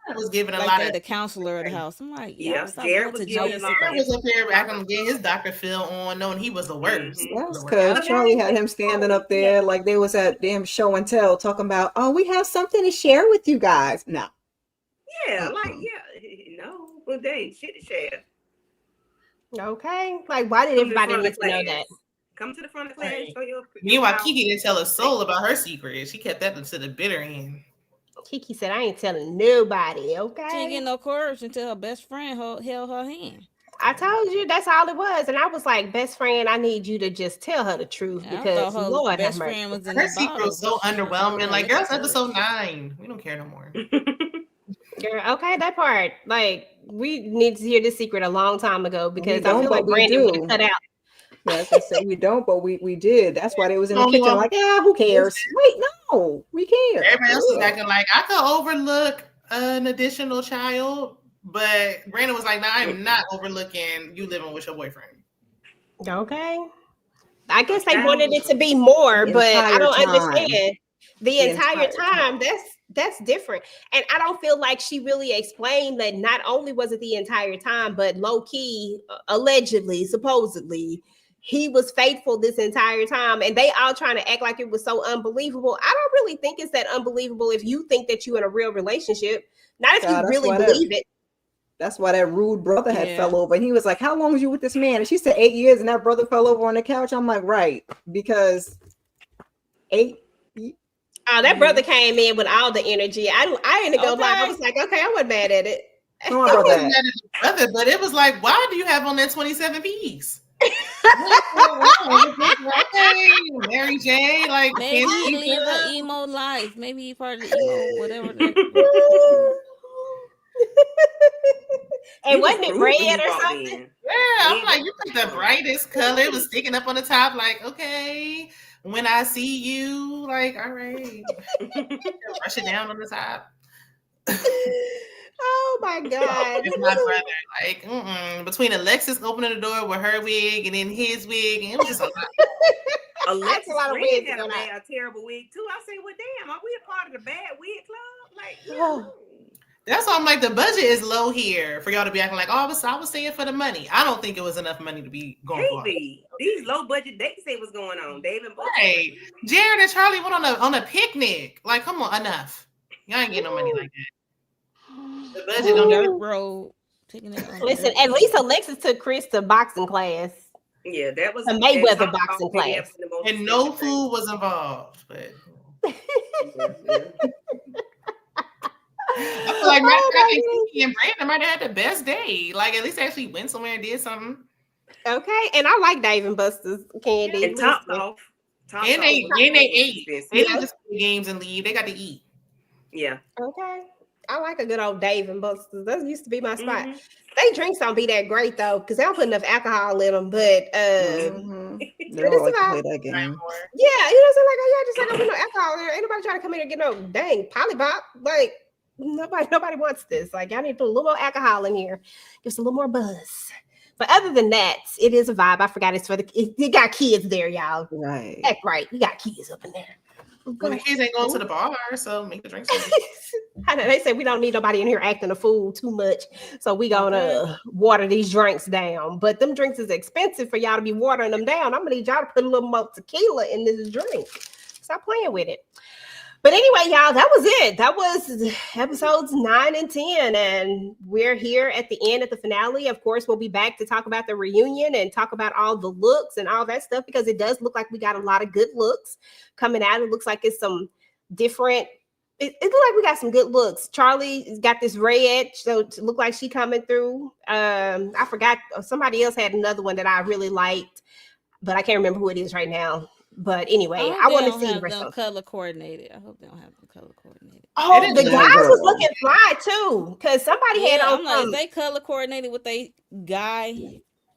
Jared was giving a Like lot they of. the counselor of the house. I'm like, Yeah, y'all stop Jared going was to giving Jay and a lot. Jared Cinco. was up there acting getting his Dr. Phil on, knowing he was the worst. Mhm. Yes, The because worst. Charlie had him standing up there like they was at damn show and tell talking about, oh, we have something to share with you guys. No. Yeah, like no, but they ain't shit to share. Okay, like why did Come to the everybody front need of to know class. that? Come to the front of class. Right. Show your Meanwhile, power. Kiki didn't tell a soul about her secret. She kept that to the bitter end. Kiki said, "I ain't telling nobody." She didn't Okay, get no courage until her best friend held her hand. I told you that's all it was, and I was like, "Best friend, I need you to just tell her the truth I because thought her Lord have best mercy." friend was in Her the secret bottle. was so underwhelming. Like, girl, it's episode 9. We don't care no more. Girl, okay, that part. Like, we need to hear this secret a long time ago because I don't, feel but like we Brandon would have do. cut out. Yes, I said we don't, but we did. That's why they was in the Oh, kitchen well, like, yeah, who cares? Wait, no, we care. Everybody else was Ugh. acting like I could overlook an additional child, but Brandon was like, "No, I'm not overlooking you living with your boyfriend." Okay. I guess they That wanted was it to be more, the but I entire don't time. understand. The The entire entire time, time. that's different. And I don't feel like she really explained that not only was it the entire time, but low key, allegedly, supposedly, he was faithful this entire time. And they all trying to act like it was so unbelievable. I don't really think it's that unbelievable if you think that you're in a real relationship. Not if Child, you that's really why that- believe it. That's why that rude brother had Yeah. fell over. And he was like, how long was you with this man? And she said 8 years, and that brother fell over on the couch. I'm like, right, because 8. Oh, that brother came in with all the energy. I ain't gonna lie. I Okay. was like, okay, I wasn't mad at it. No, my I brother. wasn't mad at his brother, but it was like, why do you have on that 27 piece? Okay, Mary J. Like, Maybe can't he see live good. an emo life. Maybe he part of the emo, whatever. And wasn't it red or something? Yeah, I'm like, you picked the brightest color. It was sticking up on the top. Like, okay, when I see you, like, all right, rush it down on the top. Oh my god! It's my brother. Like, between Alexis opening the door with her wig and then his wig, and it was just a lot. Alexis a lot of Green wigs had a on bad, terrible wig too. I said, well, damn, are we a part of the bad wig club? Like, Oh. That's why I'm like, the budget is low here for y'all to be acting like, oh, I was saying for the money. I don't think it was enough money to be going for. These low budget dates say what's going on. David, right? Jared and Charlie went on a picnic. Like, come on, enough. Y'all ain't getting no money like that. The budget don't dirt road. Listen, at least Alexis took Chris to boxing class. Yeah, that was a Mayweather boxing class, and no food was involved. But I feel like and Brandon might have had the best day. Like, at least actually went somewhere and did something. Okay, and I like Dave and Buster's candy. And Top Golf. And they ate. They didn't just play games and leave. They got to eat. Yeah. Okay. I like a good old Dave and Buster's. That used to be my spot. They drinks don't be that great though, because they don't put enough alcohol in them. But they don't like to play that game. Yeah, you know what I'm saying? Like, oh yeah, just like don't put no alcohol in there. Ain't nobody trying to come in and get no dang polybop. Like nobody wants this. Like, y'all need to put a little more alcohol in here, just a little more buzz. But other than that, it is a vibe. I forgot it's for you got kids there, y'all. Right. Heck right. You got kids up in there. Well, the kids ain't going to the bar, so make the drinks. They say we don't need nobody in here acting a fool too much, so we gonna water these drinks down. But them drinks is expensive for y'all to be watering them down. I'm gonna need y'all to put a little more tequila in this drink. Stop playing with it. But anyway, y'all, that was it. That was episodes 9 and 10, and we're here at the end, at the finale. Of course, we'll be back to talk about the reunion and talk about all the looks and all that stuff, because it does look like we got a lot of good looks coming out. It looks like it's some different. It looks like we got some good looks. Charlie's got this red, so it look like she coming through. I forgot, somebody else had another one that I really liked, but I can't remember who it is right now. But anyway, I want to see the rest of them color coordinated. I hope they don't have them color coordinated. Oh, the guys was looking fly too, because somebody had on. I'm like, they color coordinated with a guy.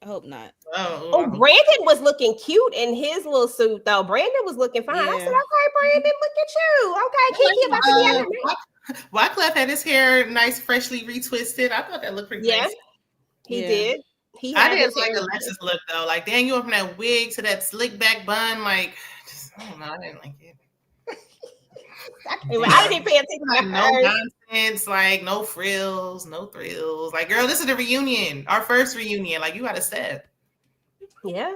I hope not. Oh, Brandon was looking cute in his little suit, though. Brandon was looking fine. I said, "Okay, Brandon, look at you. Okay, Kiki about to be Wyclef had his hair nice, freshly retwisted. I thought that looked pretty nice. He did. I didn't like Alexis' look though. Like, dang, you went from that wig to that slick back bun. Like, I don't know. I didn't like it. I didn't pay attention to no nonsense. Like, no frills, no thrills. Like, girl, this is the reunion. Our first reunion. Like, you got to step. Yeah.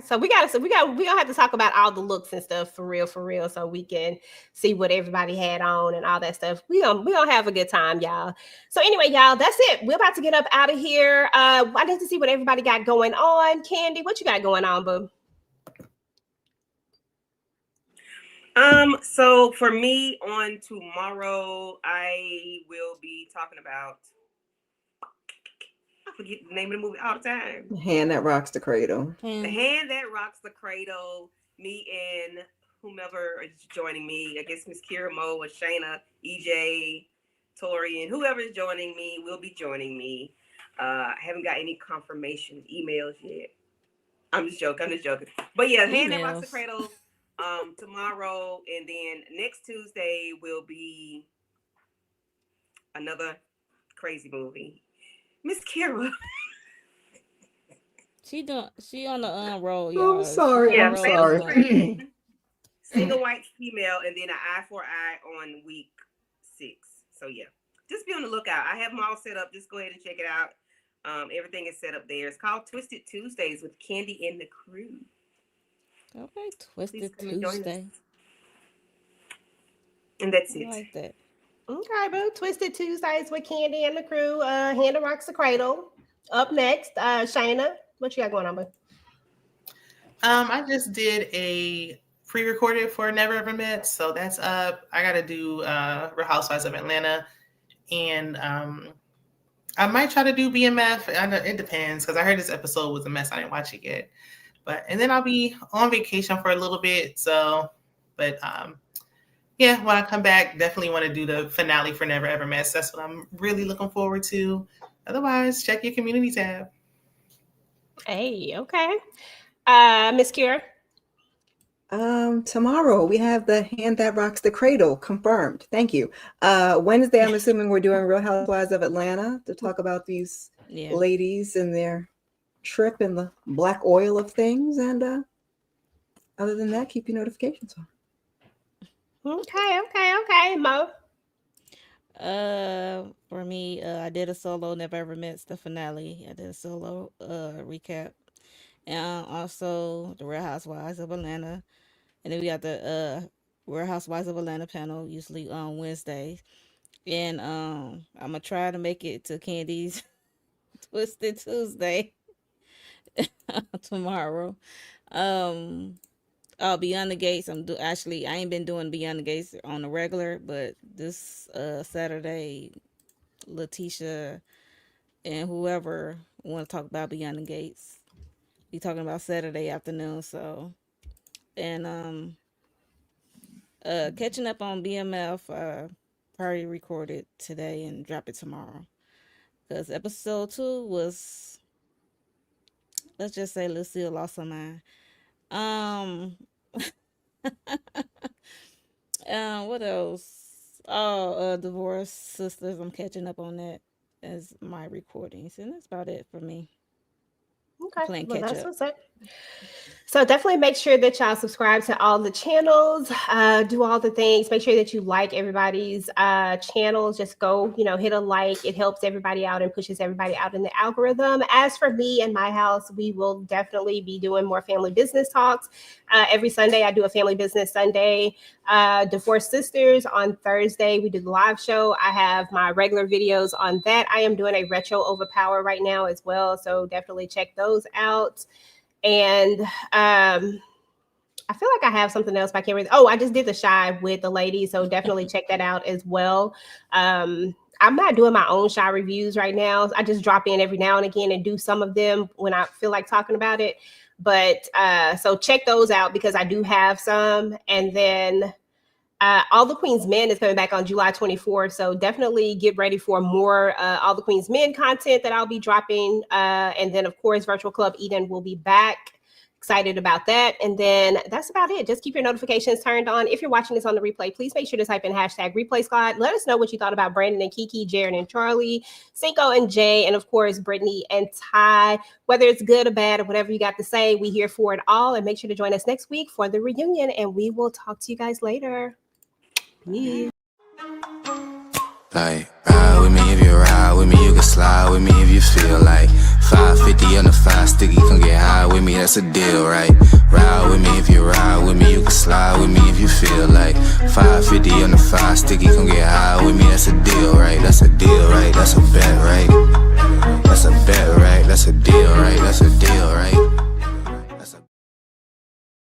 So we gonna have to talk about all the looks and stuff for real, so we can see what everybody had on and all that stuff. We gonna have a good time, y'all. So anyway, y'all, that's it. We're about to get up out of here. I need to see what everybody got going on. Candy, what you got going on, boo? So for me, on tomorrow, I will be talking about, I forget the name of the movie all the time. The Hand That Rocks the Cradle. The Hand That Rocks the Cradle. Me and whomever is joining me, I guess Miss Kira Mo or Shayna, EJ, Tori, and whoever is joining me will be joining me. I haven't got any confirmation emails yet. I'm just joking. But yeah, Hand That Rocks the Cradle tomorrow, and then next Tuesday will be another crazy movie. Miss Kira. She on the roll, y'all. I'm sorry. I'm sorry. Single white female, and then an eye for eye on week 6. So yeah, just be on the lookout. I have them all set up. Just go ahead and check it out. Everything is set up there. It's called Twisted Tuesdays with Candy and the Crew. Okay, Twisted Tuesday. And that's it. I like that. Okay, boo. Twisted Tuesdays with Candy and the Crew. Hand That Rocks the Cradle. Up next, Shayna, what you got going on, boo? I just did a pre-recorded for Never Ever Met, so that's up. I got to do Real Housewives of Atlanta, and I might try to do BMF. I know it depends, because I heard this episode was a mess. I didn't watch it yet, and then I'll be on vacation for a little bit. So, yeah, when I come back, definitely want to do the finale for Never Ever Met. So that's what I'm really looking forward to. Otherwise, check your community tab. Hey, okay. Miss Kira? Tomorrow we have the Hand That Rocks the Cradle confirmed. Thank you. Wednesday, I'm assuming we're doing Real Housewives of Atlanta to talk about these ladies and their trip in the black oil of things. And other than that, keep your notifications on. Okay, Mo. For me, I did a solo Never Ever Missed the finale. I did a solo recap, and also the Real Housewives of Atlanta, and then we got the Real Housewives of Atlanta panel usually on Wednesdays, and I'm gonna try to make it to Candy's Twisted Tuesday tomorrow. Beyond the Gates. Actually, I ain't been doing Beyond the Gates on the regular, but this Saturday, Letitia and whoever want to talk about Beyond the Gates. Be talking about Saturday afternoon. So, and catching up on BMF. Probably record it today and drop it tomorrow. Because episode 2 was, let's just say, Lucille lost her mind. What else? Oh, Divorce Sisters. I'm catching up on that as my recordings, and that's about it for me. Okay, Playing well, catch that's up. what's up. So definitely make sure that y'all subscribe to all the channels, do all the things. Make sure that you like everybody's channels. Just go, hit a like. It helps everybody out and pushes everybody out in the algorithm. As for me and my house, we will definitely be doing more family business talks. Every Sunday, I do a family business Sunday. Divorce Sisters on Thursday, we do the live show. I have my regular videos on that. I am doing a retro overpower right now as well. So definitely check those out. And I feel like I have something else, but I can't remember. Oh, I just did the shy with the ladies, so definitely check that out as well. I'm not doing my own shy reviews right now. I just drop in every now and again and do some of them when I feel like talking about it. But so check those out because I do have some. And then All the Queen's Men is coming back on July 24th. So definitely get ready for more All the Queen's Men content that I'll be dropping. And then, of course, Virtual Club Eden will be back. Excited about that. And then that's about it. Just keep your notifications turned on. If you're watching this on the replay, please make sure to type in hashtag Replay Squad. Let us know what you thought about Brandon and Kiki, Jared and Charlie, Cinco and Jay, and of course, Brittany and Ty. Whether it's good or bad or whatever you got to say, we're here for it all. And make sure to join us next week for the reunion. And we will talk to you guys later. Peace. Like, ride with me if you ride with me, you can slide with me if you feel like 550 on the 5 sticky, come get high with me, that's a deal, right? Ride with me if you ride with me, you can slide with me if you feel like 550 on the 5 sticky, come get high with me, that's a deal, right?